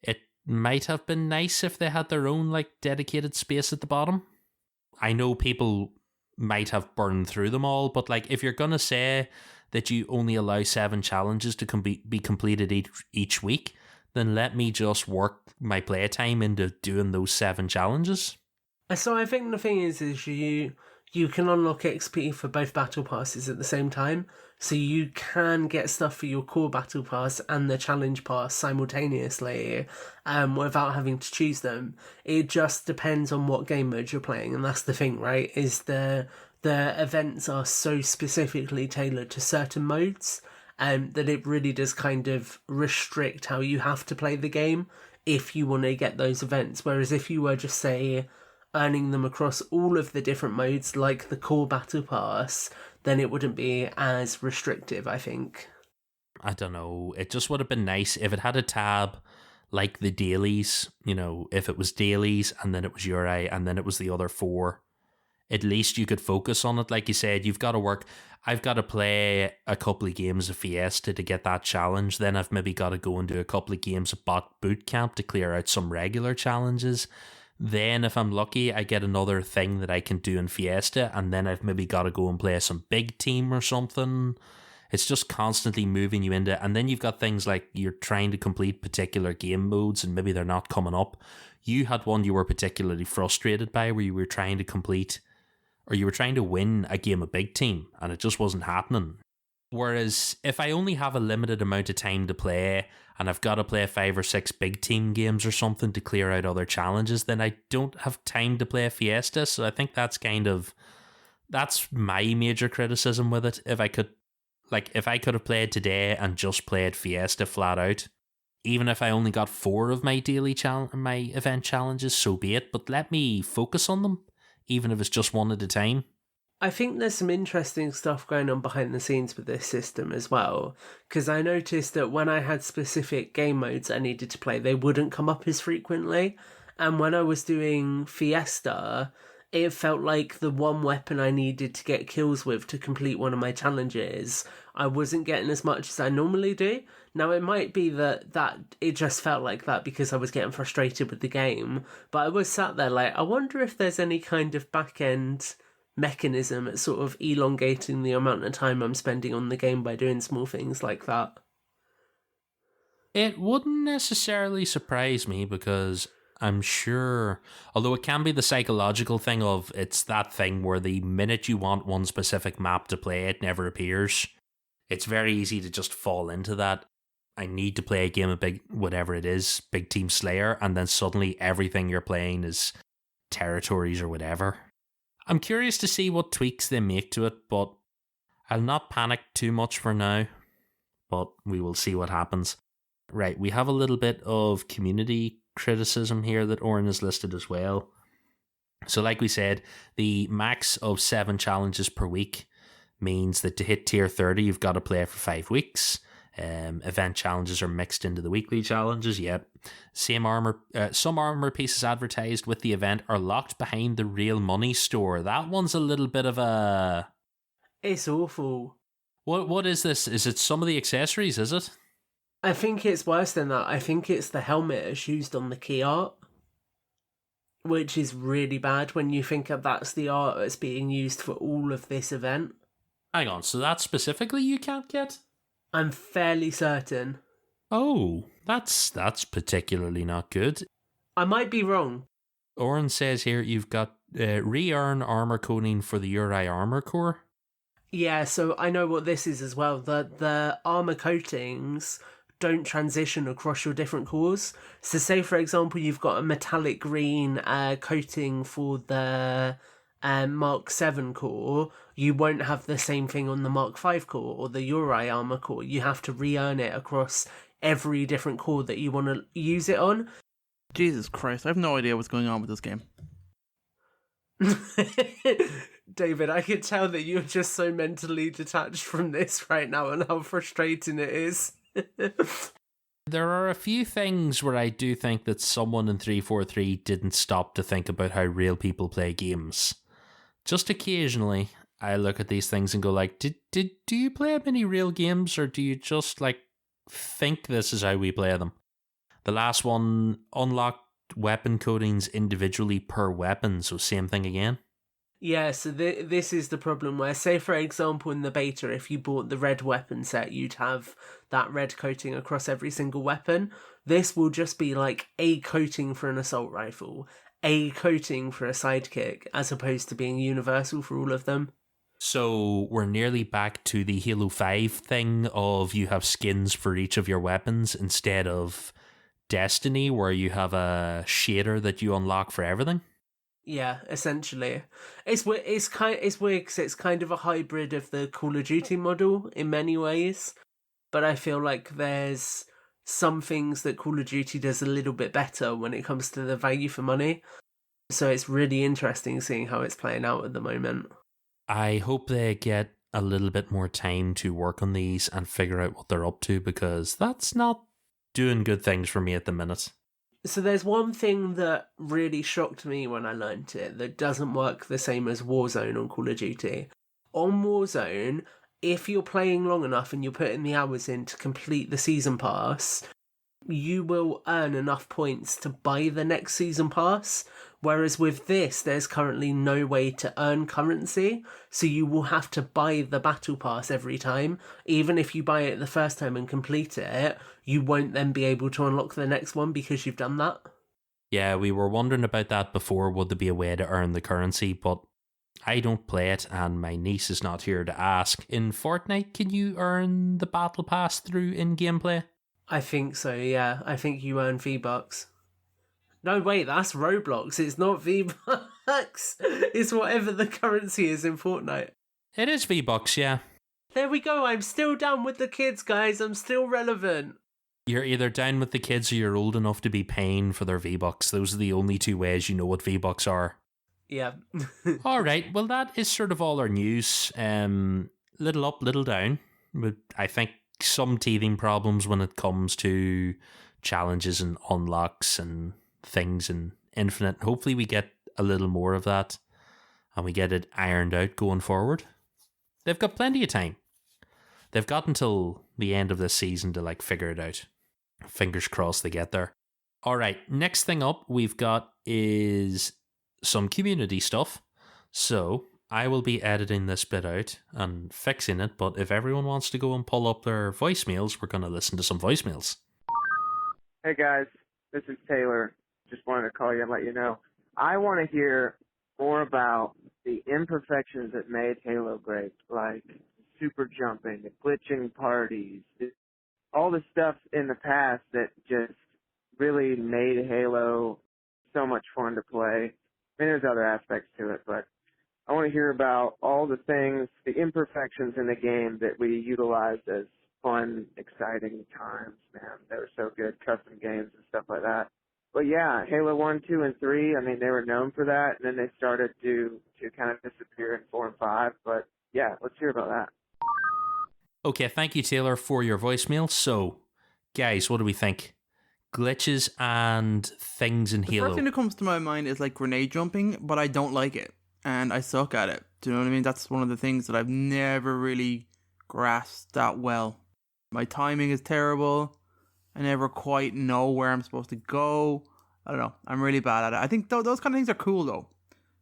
It might have been nice if they had their own dedicated space at the bottom. I know people might have burned through them all, but if you're gonna say that you only allow 7 challenges to be completed each week, then let me just work my playtime into doing those 7 challenges. So I think the thing is you can unlock XP for both battle passes at the same time, so you can get stuff for your core battle pass and the challenge pass simultaneously, without having to choose them. It just depends on what game mode you're playing, and that's the thing, right? Is the events are so specifically tailored to certain modes, that it really does kind of restrict how you have to play the game if you want to get those events. Whereas if you were just, say, earning them across all of the different modes, like the core battle pass, then it wouldn't be as restrictive, I think. I don't know. It just would have been nice if it had a tab like the dailies, if it was dailies and then it was Uri and then it was the other 4. At least you could focus on it. Like you said, you've got to work. I've got to play a couple of games of Fiesta to get that challenge. Then I've maybe got to go and do a couple of games of Bot Boot Camp to clear out some regular challenges. Then if I'm lucky, I get another thing that I can do in Fiesta, and then I've maybe got to go and play some big team or something. It's just constantly moving you into, and then you've got things like you're trying to complete particular game modes and maybe they're not coming up. You had one you were particularly frustrated by where you were trying to complete, or you were trying to win a game of big team and it just wasn't happening. Whereas if I only have a limited amount of time to play and I've got to play 5 or 6 big team games or something to clear out other challenges, then I don't have time to play a Fiesta. So I think that's my major criticism with it. If I could have played today and just played Fiesta flat out, even if I only got 4 of my my event challenges, so be it. But let me focus on them, even if it's just 1 at a time. I think there's some interesting stuff going on behind the scenes with this system as well, because I noticed that when I had specific game modes I needed to play, they wouldn't come up as frequently. And when I was doing Fiesta, it felt like the one weapon I needed to get kills with to complete one of my challenges, I wasn't getting as much as I normally do. Now, it might be that it just felt like that because I was getting frustrated with the game, but I was sat there like, I wonder if there's any kind of back-end mechanism at sort of elongating the amount of time I'm spending on the game by doing small things like that. It wouldn't necessarily surprise me because I'm sure, although it can be the psychological thing of it's that thing where the minute you want one specific map to play, it never appears. It's very easy to just fall into that. I need to play a game of whatever it is, Big Team Slayer, and then suddenly everything you're playing is territories or whatever. I'm curious to see what tweaks they make to it, but I'll not panic too much for now. But we will see what happens. Right, we have a little bit of community criticism here that Oren has listed as well. So like we said, the max of 7 challenges per week means that to hit tier 30, you've got to play for 5 weeks. Event challenges are mixed into the weekly challenges. Yep. Some armor pieces advertised with the event are locked behind the real money store. That one's a little bit of a... It's awful. What is this? Is it some of the accessories, is it? I think it's worse than that. I think it's the helmet as used on the key art, which is really bad when you think of that's the art that's being used for all of this event. Hang on, so that specifically you can't get? I'm fairly certain. Oh, that's particularly not good. I might be wrong. Oren says here you've got re-earn armor coding for the Uri armor core. Yeah, so I know what this is as well. The armor coatings don't transition across your different cores. So say, for example, you've got a metallic green coating for the Mark 7 core, you won't have the same thing on the Mark 5 core or the Uri armor core. You have to re-earn it across every different core that you want to use it on. Jesus Christ, I have no idea what's going on with this game. David, I can tell that you're just so mentally detached from this right now and how frustrating it is. There are a few things where I do think that someone in 343 didn't stop to think about how real people play games. Just occasionally, I look at these things and go like, do you play many real games, or do you just like think this is how we play them? The last one unlocked weapon codings individually per weapon, so same thing again. Yeah, so this is the problem where, say for example in the beta, if you bought the red weapon set, you'd have that red coating across every single weapon. This will just be like a coating for an assault rifle, a coating for a sidekick, as opposed to being universal for all of them. So we're nearly back to the Halo 5 thing of you have skins for each of your weapons instead of Destiny where you have a shader that you unlock for everything. Yeah, essentially. It's weird because it's kind of a hybrid of the Call of Duty model in many ways, but I feel like there's some things that Call of Duty does a little bit better when it comes to the value for money. So it's really interesting seeing how it's playing out at the moment. I hope they get a little bit more time to work on these and figure out what they're up to, because that's not doing good things for me at the minute. So there's one thing that really shocked me when I learnt it that doesn't work the same as Warzone on Call of Duty. On Warzone, if you're playing long enough and you're putting the hours in to complete the season pass, you will earn enough points to buy the next season pass. Whereas with this, there's currently no way to earn currency, so you will have to buy the battle pass every time. Even if you buy it the first time and complete it, you won't then be able to unlock the next one because you've done that. Yeah, we were wondering about that before. Would there be a way to earn the currency? But I don't play it, and my niece is not here to ask. In Fortnite, can you earn the battle pass through in-game play? I think so, yeah. I think you earn V-Bucks. No, wait, that's Roblox. It's not V-Bucks. It's whatever the currency is in Fortnite. It is V-Bucks, yeah. There we go. I'm still down with the kids, guys. I'm still relevant. You're either down with the kids or you're old enough to be paying for their V-Bucks. Those are the only two ways you know what V-Bucks are. Yeah. All right. Well, that is sort of all our news. Little up, little down. But I think some teething problems when it comes to challenges and unlocks and things and Infinite. Hopefully we get a little more of that. and we get it ironed out going forward. They've got plenty of time. They've got until the end of this season to like figure it out. Fingers crossed they get there. All right, next thing up we've got is some community stuff. So I will be editing this bit out and fixing it, but if everyone wants to go and pull up their voicemails, we're going to listen to some voicemails. Hey guys, this is Taylor. Just wanted to call you and let you know. I want to hear more about the imperfections that made Halo great, like super jumping, the glitching parties, all the stuff in the past that just really made Halo so much fun to play. I mean, there's other aspects to it, but I want to hear about all the things, the imperfections in the game that we utilized as fun, exciting times, man. They were so good, custom games and stuff like that. But yeah, Halo 1, 2, and 3, I mean, they were known for that, and then they started to kind of disappear in 4 and 5. But yeah, let's hear about that. Okay, thank you, Taylor, for your voicemail. So, guys, what do we think? Glitches and things in Halo. The first thing that comes to my mind is like grenade jumping, but I don't like it. And I suck at it. Do you know what I mean? That's one of the things that I've never really grasped that well. My timing is terrible. I never quite know where I'm supposed to go. I don't know. I'm really bad at it. I think those kind of things are cool, though.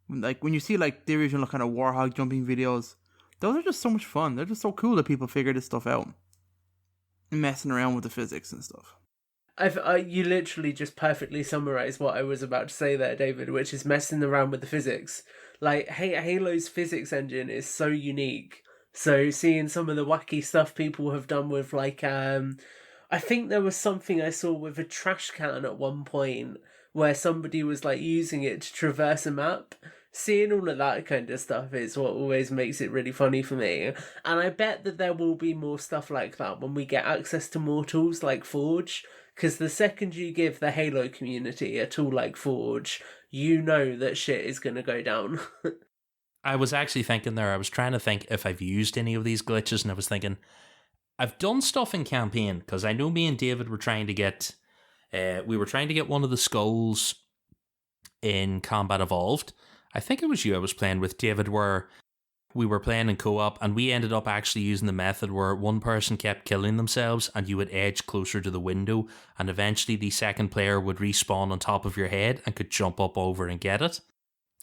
Like, when you see, like, the original kind of Warhog jumping videos, those are just so much fun. They're just so cool that people figure this stuff out. And messing around with the physics and stuff. You literally just perfectly summarised what I was about to say there, David, which is messing around with the physics. Like, Halo's physics engine is so unique. So seeing some of the wacky stuff people have done with, like, I think there was something I saw with a trash can at one point where somebody was, like, using it to traverse a map. Seeing all of that kind of stuff is what always makes it really funny for me. And I bet that there will be more stuff like that when we get access to more tools like Forge. Because the second you give the Halo community a tool like Forge, you know that shit is going to go down. I was actually thinking there, I was trying to think if I've used any of these glitches, and I was thinking, I've done stuff in campaign, because I know me and David were trying to get, one of the skulls in Combat Evolved. I think it was you I was playing with, David, where we were playing in co-op, and we ended up actually using the method where one person kept killing themselves and you would edge closer to the window, and eventually the second player would respawn on top of your head and could jump up over and get it.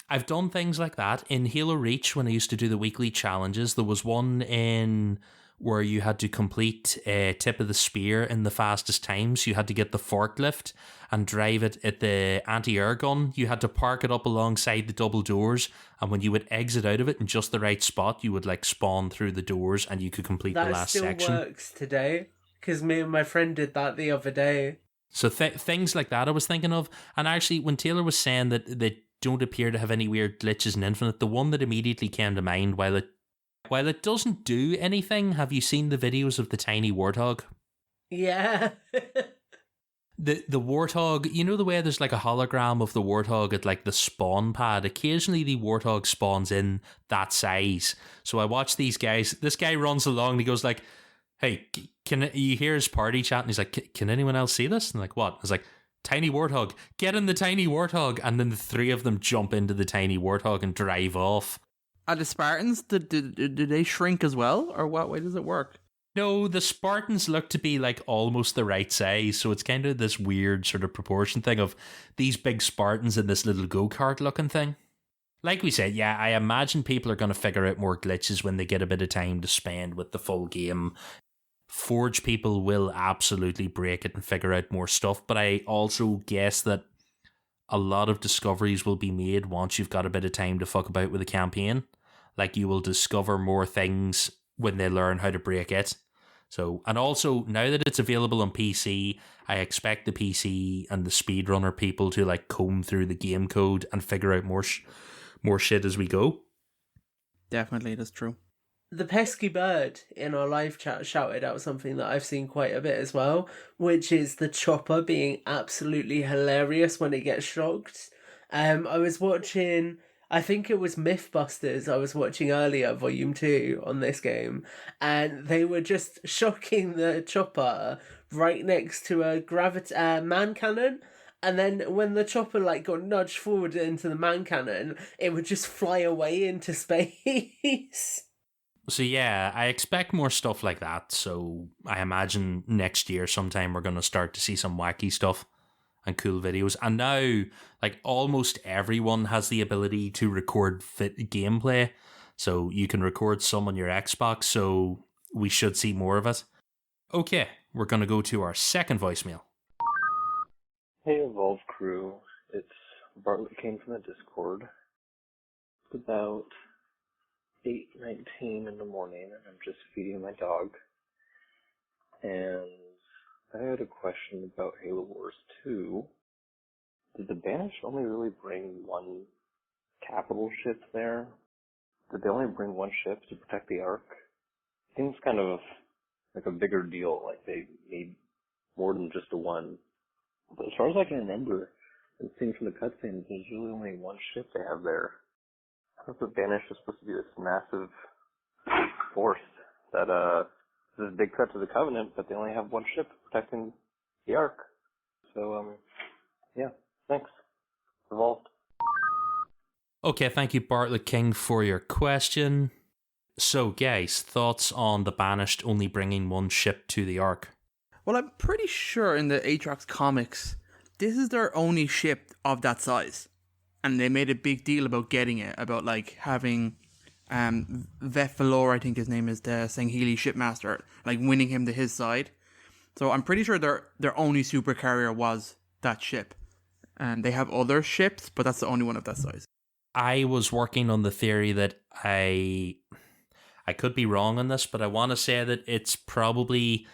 I've done things like that. In Halo Reach, when I used to do the weekly challenges, there was one in where you had to complete Tip of the Spear in the fastest times. You had to get the forklift and drive it at the anti-air gun. You had to park it up alongside the double doors, and when you would exit out of it in just the right spot, you would like spawn through the doors and you could complete the last section. That still works today, because me and my friend did that the other day. So things like that I was thinking of. And actually, when Taylor was saying that they don't appear to have any weird glitches in Infinite, the one that immediately came to mind, while it doesn't do anything, have you seen the videos of the tiny warthog? Yeah. The warthog, you know the way there's like a hologram of the warthog at like the spawn pad? Occasionally the warthog spawns in that size. So I watch these guys, this guy runs along and he goes like, hey, can you hear his party chat? And he's like, can anyone else see this? And like, what? I was like, tiny warthog, get in the tiny warthog. And then the three of them jump into the tiny warthog and drive off. Are the Spartans, do they shrink as well? Or what way does it work? No, the Spartans look to be like almost the right size, so it's kind of this weird sort of proportion thing of these big Spartans and this little go-kart looking thing. Like we said, yeah, I imagine people are going to figure out more glitches when they get a bit of time to spend with the full game. Forge people will absolutely break it and figure out more stuff, but I also guess that a lot of discoveries will be made once you've got a bit of time to fuck about with the campaign. Like, you will discover more things when they learn how to break it. So, and also, now that it's available on PC, I expect the PC and the speedrunner people to like comb through the game code and figure out more shit as we go. Definitely, that's true. The pesky bird in our live chat shouted out something that I've seen quite a bit as well, which is the chopper being absolutely hilarious when it gets shocked. I was watching, I think it was Mythbusters I was watching earlier, Volume 2 on this game, and they were just shocking the chopper right next to a man cannon, And then when the chopper like got nudged forward into the man cannon, it would just fly away into space. So yeah, I expect more stuff like that. So I imagine next year sometime we're going to start to see some wacky stuff and cool videos. And now, like, almost everyone has the ability to record gameplay. So you can record some on your Xbox, so we should see more of it. Okay, we're going to go to our second voicemail. Hey, Evolve crew. It's Bartlett King from the Discord. It's about 8:19 in the morning, and I'm just feeding my dog. And I had a question about Halo Wars 2. Did the Banished only really bring one capital ship there? Did they only bring one ship to protect the Ark? Seems kind of like a bigger deal, like they need more than just a one. But as far as I can remember, it seems from the cutscenes, there's really only one ship they have there. I thought the Banished was supposed to be this massive force that, this big threat to the Covenant, but they only have one ship protecting the Ark. So, yeah, thanks. Evolved. Okay, thank you, Bartlett King, for your question. So, guys, thoughts on the Banished only bringing one ship to the Ark? Well, I'm pretty sure in the Aatrox comics, this is their only ship of that size. And they made a big deal about getting it, about like having Vet Valor, I think his name is, the Sangheili shipmaster, like winning him to his side. So I'm pretty sure their only supercarrier was that ship. And they have other ships, but that's the only one of that size. I was working on the theory that I could be wrong on this, but I want to say that it's probably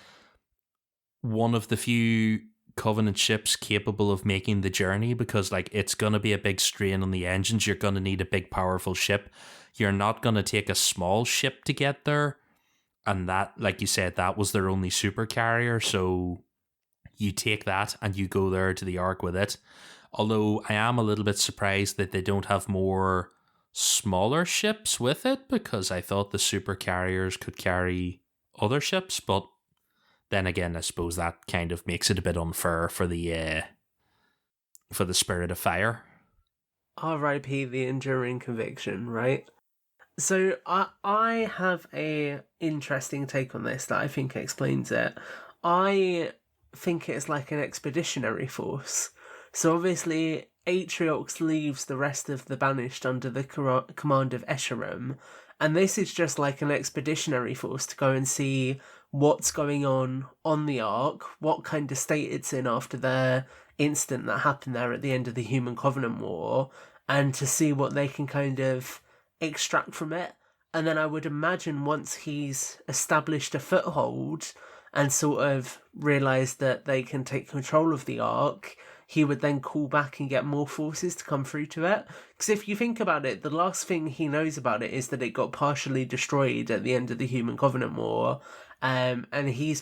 one of the few Covenant ships capable of making the journey, because like it's going to be a big strain on the engines. You're going to need a big powerful ship. You're not going to take a small ship to get there, and that, like you said, that was their only super carrier, so you take that and you go there to the Ark with it. Although I am a little bit surprised that they don't have more smaller ships with it, because I thought the super carriers could carry other ships, but then again, I suppose that kind of makes it a bit unfair for the Spirit of Fire. R.I.P. the enduring conviction, right? So I have a interesting take on this that I think explains it. I think it's like an expeditionary force. So obviously, Aatrox leaves the rest of the Banished under the command of Escharum, and this is just like an expeditionary force to go and see what's going on the Ark, what kind of state it's in after the incident that happened there at the end of the Human Covenant War, and to see what they can kind of extract from it. And then I would imagine once he's established a foothold and sort of realised that they can take control of the Ark, he would then call back and get more forces to come through to it. Because if you think about it, the last thing he knows about it is that it got partially destroyed at the end of the Human Covenant War. And he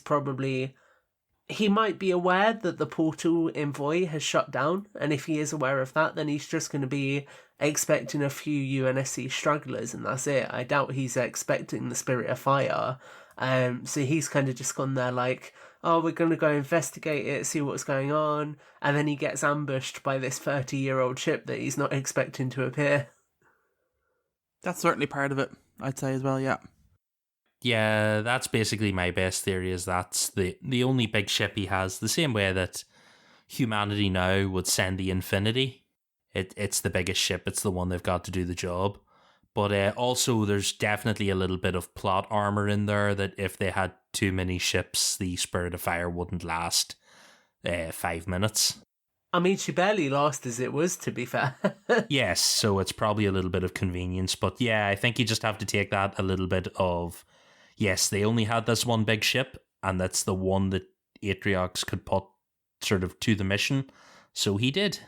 might be aware that the portal in Void has shut down. And if he is aware of that, then he's just going to be expecting a few UNSC stragglers, and that's it. I doubt he's expecting the Spirit of Fire. So he's kind of just gone there like, oh, we're going to go investigate it, see what's going on, and then he gets ambushed by this 30-year-old ship that he's not expecting to appear. That's certainly part of it, I'd say as well, yeah. Yeah, that's basically my best theory, is that's the only big ship he has, the same way that humanity now would send the Infinity. It's the biggest ship, it's the one they've got to do the job. But also, there's definitely a little bit of plot armor in there that if they had too many ships, the Spirit of Fire wouldn't last 5 minutes. I mean, she barely lost as it was, to be fair. Yes, so it's probably a little bit of convenience. But yeah, I think you just have to take that a little bit of, yes, they only had this one big ship, and that's the one that Aatrox could put sort of to the mission. So he did.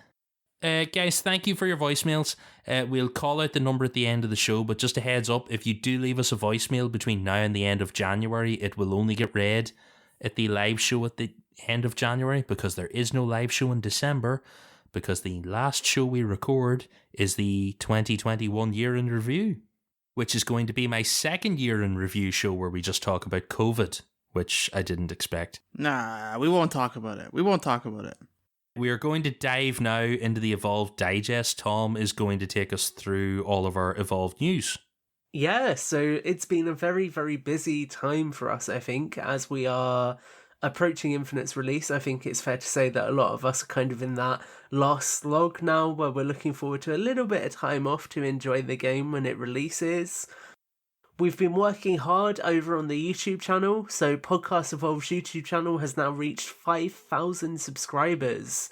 Guys, thank you for your voicemails. We'll call out the number at the end of the show, but just a heads up, if you do leave us a voicemail between now and the end of January, it will only get read at the live show at the end of January, because there is no live show in December, because the last show we record is the 2021 year in review, which is going to be my second year in review show where we just talk about COVID, which I didn't expect. Nah, we won't talk about it. We are going to dive now into the Evolved Digest. Tom is going to take us through all of our Evolved news. Yeah, so it's been a very, very busy time for us, I think, as we are approaching Infinite's release. I think it's fair to say that a lot of us are kind of in that last slog now, where we're looking forward to a little bit of time off to enjoy the game when it releases. We've been working hard over on the YouTube channel, so Podcast Evolved's YouTube channel has now reached 5,000 subscribers.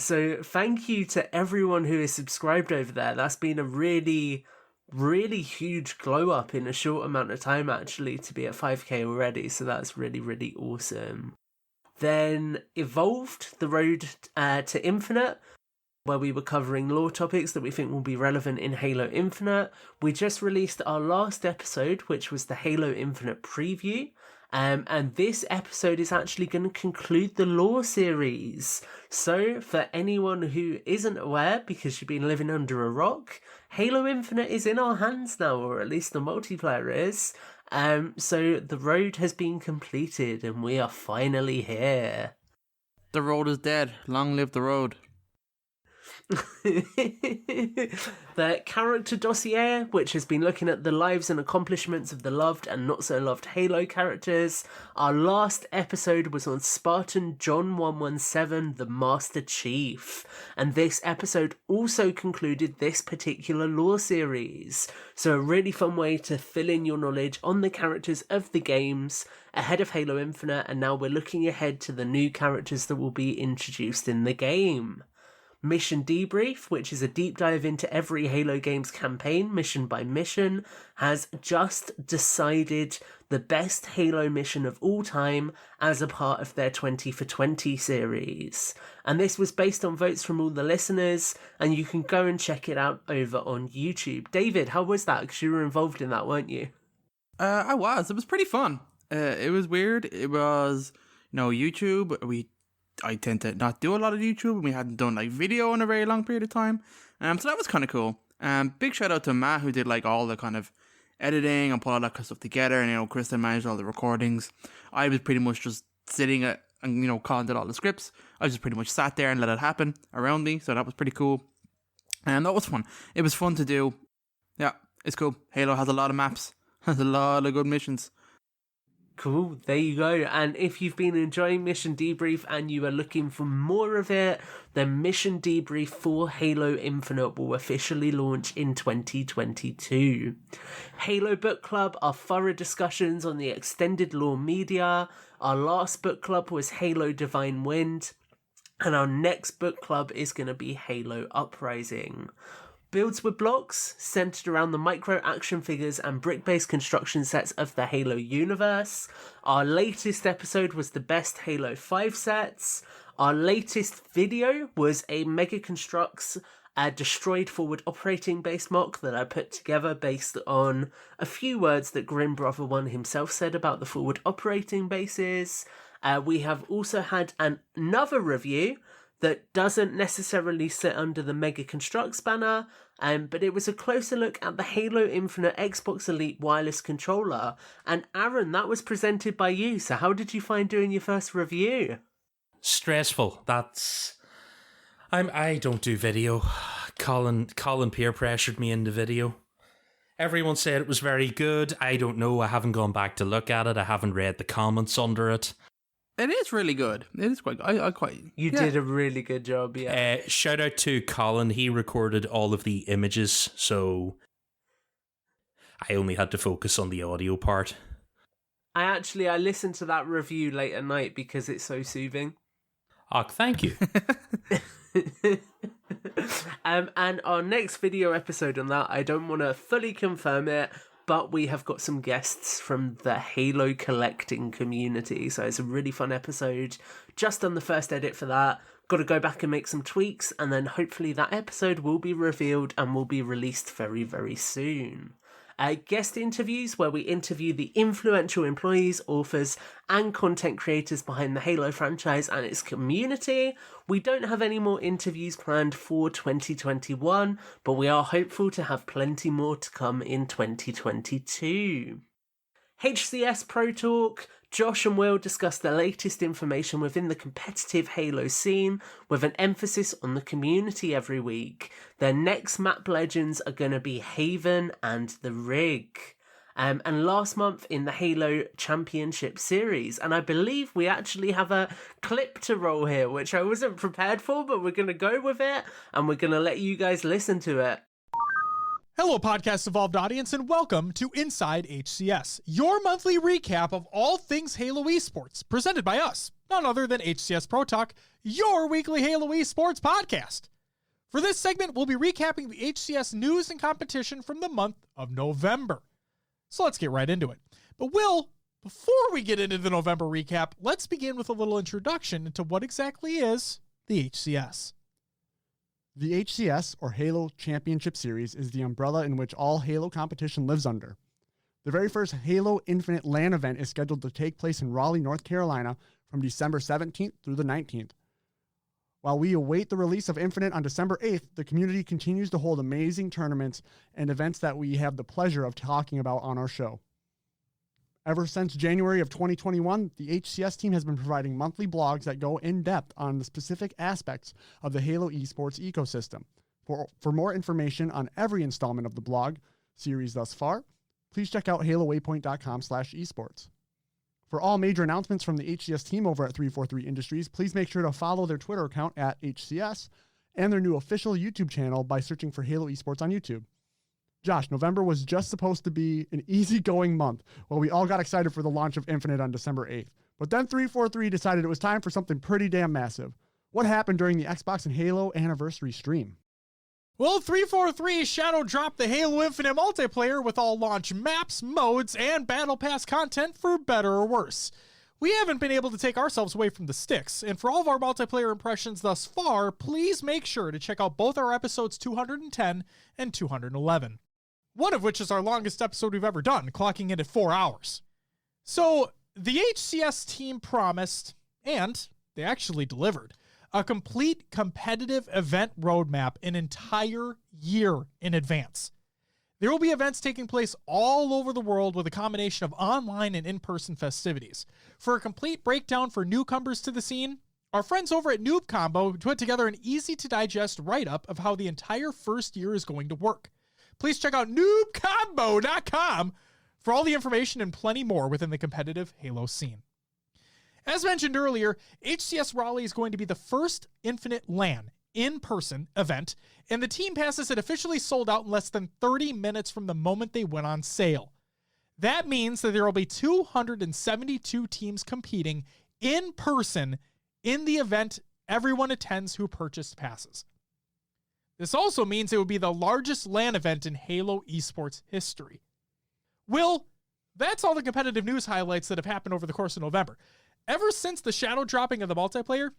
So thank you to everyone who is subscribed over there. That's been a really, really huge glow up in a short amount of time, actually, to be at 5k already. So that's really, really awesome. Then Evolved, the road to Infinite, where we were covering lore topics that we think will be relevant in Halo Infinite. We just released our last episode, which was the Halo Infinite preview. And this episode is actually going to conclude the lore series. So, for anyone who isn't aware, because you've been living under a rock, Halo Infinite is in our hands now, or at least the multiplayer is. So the road has been completed, and we are finally here. The road is dead. Long live the road. The character dossier, which has been looking at the lives and accomplishments of the loved and not so loved Halo characters. Our last episode was on Spartan John 117, the Master Chief, and this episode also concluded this particular lore series. So a really fun way to fill in your knowledge on the characters of the games ahead of Halo Infinite, and now we're looking ahead to the new characters that will be introduced in the game. Mission Debrief, which is a deep dive into every Halo games campaign, mission by mission, has just decided the best Halo mission of all time as a part of their 20 for 20 series. And this was based on votes from all the listeners, and you can go and check it out over on YouTube. David, how was that? Because you were involved in that, weren't you? I was. It was pretty fun. It was weird. It was, YouTube. I tend to not do a lot of YouTube, and we hadn't done video in a very long period of time. So that was kind of cool. Big shout out to Matt, who did all the kind of editing and put all that kind of stuff together, and Kristen managed all the recordings. I was pretty much just sitting and calling out all the scripts. I just pretty much sat there and let it happen around me, so that was pretty cool. And that was fun. It was fun to do. Yeah, it's cool. Halo has a lot of maps, has a lot of good missions. Cool, there you go. And if you've been enjoying Mission Debrief and you are looking for more of it, then Mission Debrief for Halo Infinite will officially launch in 2022. Halo Book Club are thorough discussions on the extended lore media. Our last book club was Halo Divine Wind, and our next book club is going to be Halo Uprising. Builds with blocks, centered around the micro action figures and brick-based construction sets of the Halo universe. Our latest episode was the best Halo 5 sets. Our latest video was a Mega Construx destroyed forward operating base mock that I put together based on a few words that Grim Brother 1 himself said about the forward operating bases. We have also had another review that doesn't necessarily sit under the Mega Construx banner, but it was a closer look at the Halo Infinite Xbox Elite wireless controller. And Aaron, that was presented by you, so how did you find doing your first review? Stressful. I don't do video. Colin peer pressured me into video. Everyone said it was very good. I don't know. I haven't gone back to look at it. I haven't read the comments under it. It is really good. It is quite good. You did a really good job, yeah. Shout out to Colin. He recorded all of the images, so I only had to focus on the audio part. I listened to that review late at night because it's so soothing. Oh, thank you. And our next video episode on that, I don't want to fully confirm it, but we have got some guests from the Halo collecting community. So it's a really fun episode. Just done the first edit for that. Got to go back and make some tweaks, and then hopefully that episode will be revealed and will be released very, very soon. Guest interviews, where we interview the influential employees, authors, and content creators behind the Halo franchise and its community. We don't have any more interviews planned for 2021, but we are hopeful to have plenty more to come in 2022. HCS Pro Talk. Josh and Will discuss the latest information within the competitive Halo scene with an emphasis on the community every week. Their next map legends are going to be Haven and the Rig. And last month in the Halo Championship Series. And I believe we actually have a clip to roll here, which I wasn't prepared for, but we're going to go with it and we're going to let you guys listen to it. Hello, Podcast Evolved audience, and welcome to Inside HCS, your monthly recap of all things Halo esports, presented by us, none other than HCS Pro Talk, your weekly Halo esports podcast. For this segment, we'll be recapping the HCS news and competition from the month of November. So let's get right into it. But Will, before we get into the November recap, let's begin with a little introduction into what exactly is the HCS. The HCS, or Halo Championship Series, is the umbrella in which all Halo competition lives under. The very first Halo Infinite LAN event is scheduled to take place in Raleigh, North Carolina from December 17th through the 19th. While we await the release of Infinite on December 8th, the community continues to hold amazing tournaments and events that we have the pleasure of talking about on our show. Ever since January of 2021, the HCS team has been providing monthly blogs that go in depth on the specific aspects of the Halo esports ecosystem. For more information on every installment of the blog series thus far, please check out halowaypoint.com/esports. For all major announcements from the HCS team over at 343 Industries, please make sure to follow their Twitter account at HCS and their new official YouTube channel by searching for Halo Esports on YouTube. Josh, November was just supposed to be an easygoing month while we all got excited for the launch of Infinite on December 8th. But then 343 decided it was time for something pretty damn massive. What happened during the Xbox and Halo anniversary stream? Well, 343 shadow dropped the Halo Infinite multiplayer with all launch maps, modes, and Battle Pass content for better or worse. We haven't been able to take ourselves away from the sticks, and for all of our multiplayer impressions thus far, please make sure to check out both our episodes 210 and 211. One of which is our longest episode we've ever done, clocking in at 4 hours. So, the HCS team promised, and they actually delivered, a complete competitive event roadmap an entire year in advance. There will be events taking place all over the world with a combination of online and in-person festivities. For a complete breakdown for newcomers to the scene, our friends over at Noob Combo put together an easy-to-digest write-up of how the entire first year is going to work. Please check out noobcombo.com for all the information and plenty more within the competitive Halo scene. As mentioned earlier, HCS Raleigh is going to be the first Infinite LAN in-person event, and the team passes had officially sold out in less than 30 minutes from the moment they went on sale. That means that there will be 272 teams competing in person in the event everyone attends who purchased passes. This also means it would be the largest LAN event in Halo esports history. Will, that's all the competitive news highlights that have happened over the course of November. Ever since the shadow dropping of the multiplayer,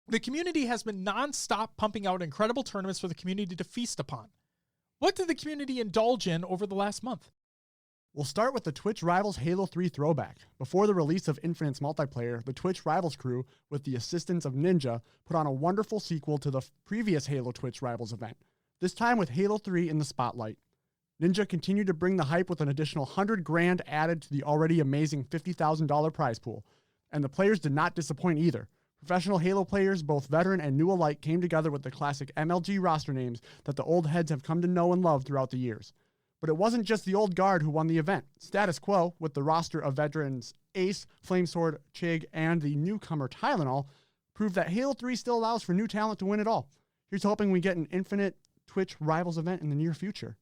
the community has been non-stop pumping out incredible tournaments for the community to feast upon. What did the community indulge in over the last month? We'll start with the Twitch Rivals Halo 3 throwback. Before the release of Infinite's multiplayer, the Twitch Rivals crew, with the assistance of Ninja, put on a wonderful sequel to the previous Halo Twitch Rivals event, this time with Halo 3 in the spotlight. Ninja continued to bring the hype with an additional $100,000 added to the already amazing $50,000 prize pool, and the players did not disappoint either. Professional Halo players, both veteran and new alike, came together with the classic MLG roster names that the old heads have come to know and love throughout the years. But it wasn't just the old guard who won the event. Status Quo, with the roster of veterans Ace, Flamesword, Chig, and the newcomer Tylenol, proved that Halo 3 still allows for new talent to win it all. Here's hoping we get an Infinite Twitch Rivals event in the near future.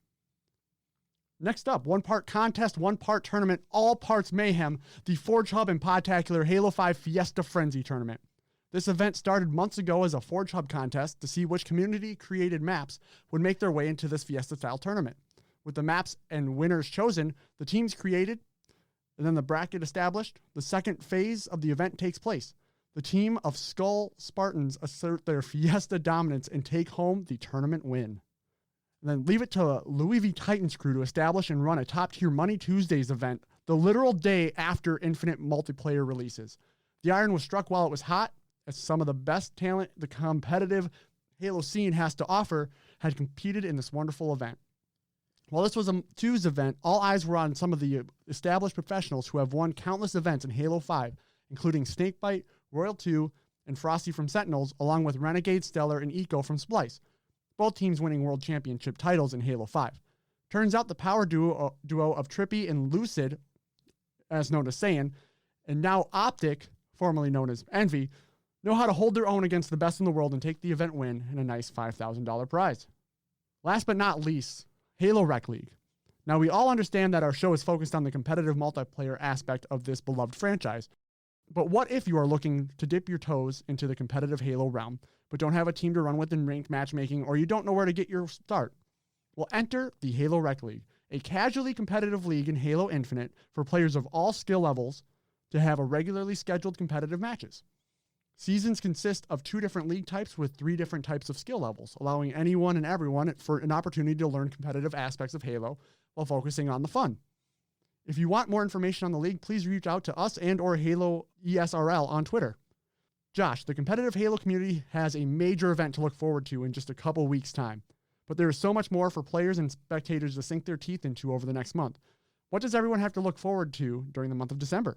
Next up, one part contest, one part tournament, all parts mayhem, the Forge Hub and Podtacular Halo 5 Fiesta Frenzy Tournament. This event started months ago as a Forge Hub contest to see which community-created maps would make their way into this Fiesta-style tournament. With the maps and winners chosen, the teams created, and then the bracket established, the second phase of the event takes place. The team of Skull Spartans assert their Fiesta dominance and take home the tournament win. And then leave it to Louis V Titans crew to establish and run a top-tier Money Tuesdays event the literal day after Infinite multiplayer releases. The iron was struck while it was hot, as some of the best talent the competitive Halo scene has to offer had competed in this wonderful event. While this was a twos event, all eyes were on some of the established professionals who have won countless events in Halo 5, including Snakebite, Royal 2, and Frosty from Sentinels, along with Renegade, Stellar, and Eco from Splice, both teams winning world championship titles in Halo 5. Turns out the power duo of Trippy and Lucid, as known as Saiyan, and now Optic, formerly known as Envy, know how to hold their own against the best in the world and take the event win and a nice $5,000 prize. Last but not least, Halo Rec League. Now, we all understand that our show is focused on the competitive multiplayer aspect of this beloved franchise, but what if you are looking to dip your toes into the competitive Halo realm, but don't have a team to run with in ranked matchmaking, or you don't know where to get your start? Well, enter the Halo Rec League, a casually competitive league in Halo Infinite for players of all skill levels to have a regularly scheduled competitive matches. Seasons consist of 2 different league types with 3 different types of skill levels, allowing anyone and everyone for an opportunity to learn competitive aspects of Halo while focusing on the fun. If you want more information on the league, please reach out to us and or Halo ESRL on Twitter. Josh, the competitive Halo community has a major event to look forward to in just a couple weeks' time, but there is so much more for players and spectators to sink their teeth into over the next month. What does everyone have to look forward to during the month of December?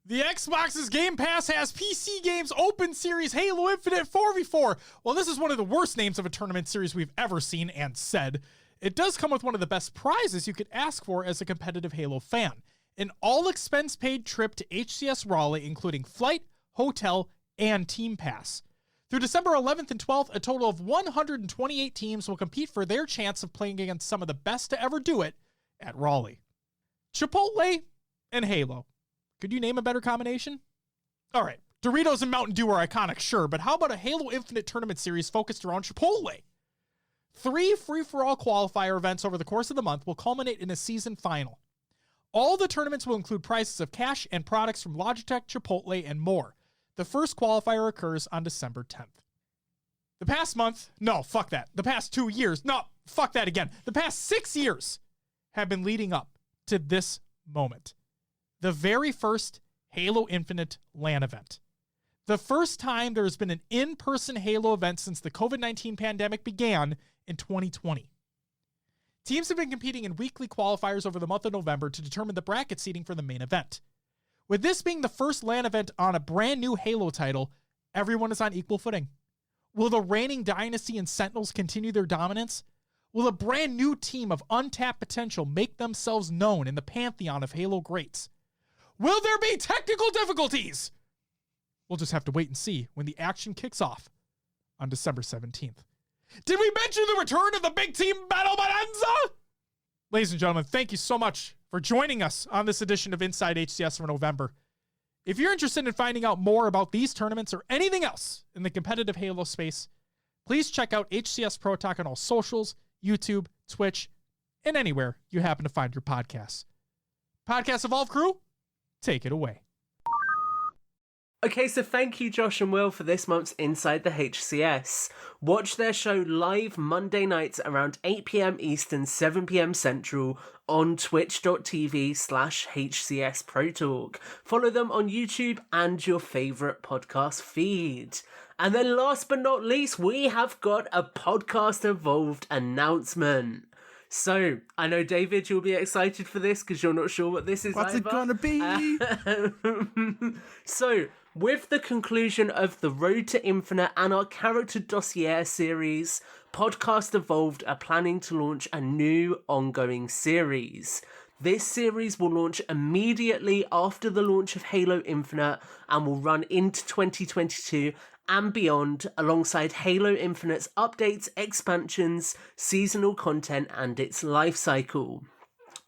The Xbox's Game Pass has PC Games Open Series Halo Infinite 4v4. Well, this is one of the worst names of a tournament series we've ever seen and said. It does come with one of the best prizes you could ask for as a competitive Halo fan. An all-expense-paid trip to HCS Raleigh, including flight, hotel, and team pass. Through December 11th and 12th, a total of 128 teams will compete for their chance of playing against some of the best to ever do it at Raleigh. Chipotle and Halo. Could you name a better combination? All right, Doritos and Mountain Dew are iconic, sure, but how about a Halo Infinite tournament series focused around Chipotle? 3 free-for-all qualifier events over the course of the month will culminate in a season final. All the tournaments will include prizes of cash and products from Logitech, Chipotle, and more. The first qualifier occurs on December 10th. The past 2 years, no, fuck that again. The past 6 years have been leading up to this moment. The very first Halo Infinite LAN event. The first time there's been an in-person Halo event since the COVID-19 pandemic began in 2020. Teams have been competing in weekly qualifiers over the month of November to determine the bracket seeding for the main event. With this being the first LAN event on a brand new Halo title, everyone is on equal footing. Will the reigning Dynasty and Sentinels continue their dominance? Will a brand new team of untapped potential make themselves known in the pantheon of Halo greats? Will there be technical difficulties? We'll just have to wait and see when the action kicks off on December 17th. Did we mention the return of the big team battle bonanza? Ladies and gentlemen, thank you so much for joining us on this edition of Inside HCS for November. If you're interested in finding out more about these tournaments or anything else in the competitive Halo space, please check out HCS Pro Talk on all socials, YouTube, Twitch, and anywhere you happen to find your podcasts. Podcast Evolve crew, take it away. Okay, so thank you, Josh and Will, for this month's Inside the HCS. Watch their show live Monday nights around 8 p.m. Eastern, 7 p.m. Central on twitch.tv/HCS Pro Talk. Follow them on YouTube and your favourite podcast feed. And then last but not least, we have got a Podcast Evolved announcement. So, I know, David, you'll be excited for this because you're not sure what this is. What's either. it gonna be? So, with the conclusion of the Road to Infinite and our Character Dossier series, Podcast Evolved are planning to launch a new ongoing series. This series will launch immediately after the launch of Halo Infinite and will run into 2022 and beyond, alongside Halo Infinite's updates, expansions, seasonal content, and its life cycle.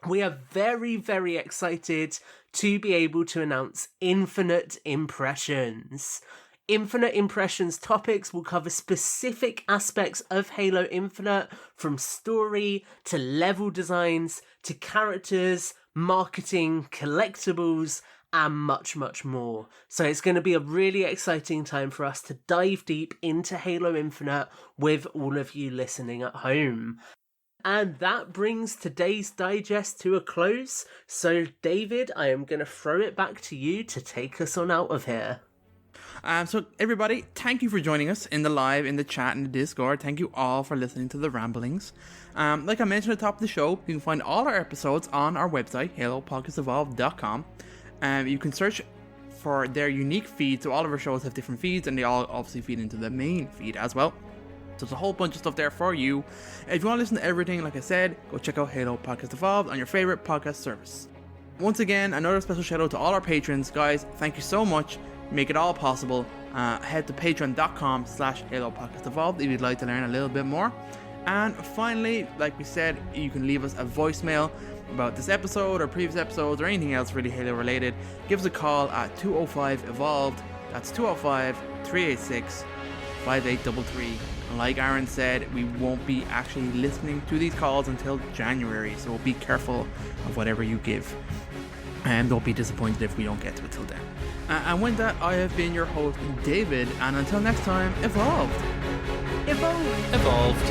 We are very, very excited to be able to announce Infinite Impressions. Infinite Impressions topics will cover specific aspects of Halo Infinite, from story to level designs to characters, marketing, collectibles, and much, much more. So it's going to be a really exciting time for us to dive deep into Halo Infinite with all of you listening at home. And that brings today's digest to a close. So, David, I am going to throw it back to you to take us on out of here. So everybody, thank you for joining us in the live, in the chat, in the Discord. Thank you all for listening to the ramblings. Like I mentioned at the top of the show, you can find all our episodes on our website, halopodcastevolved.com. You can search for their unique feed, so all of our shows have different feeds, and they all obviously feed into the main feed as well. So there's a whole bunch of stuff there for you. If you want to listen to everything, like I said, go check out Halo Podcast Evolved on your favorite podcast service. Once again, another special shout out to all our patrons. Guys, thank you so much. You make it all possible. Head to patreon.com/Halo Podcast Evolved if you'd like to learn a little bit more. And finally, like we said, you can leave us a voicemail about this episode or previous episodes or anything else really Halo related. Give us a call at 205-EVOLVED. That's 205-386-5833. And like Aaron said, we won't be actually listening to these calls until January, so be careful of whatever you give. And don't be disappointed if we don't get to it till then. And with that, I have been your host, David, and until next time, evolved. Evolved.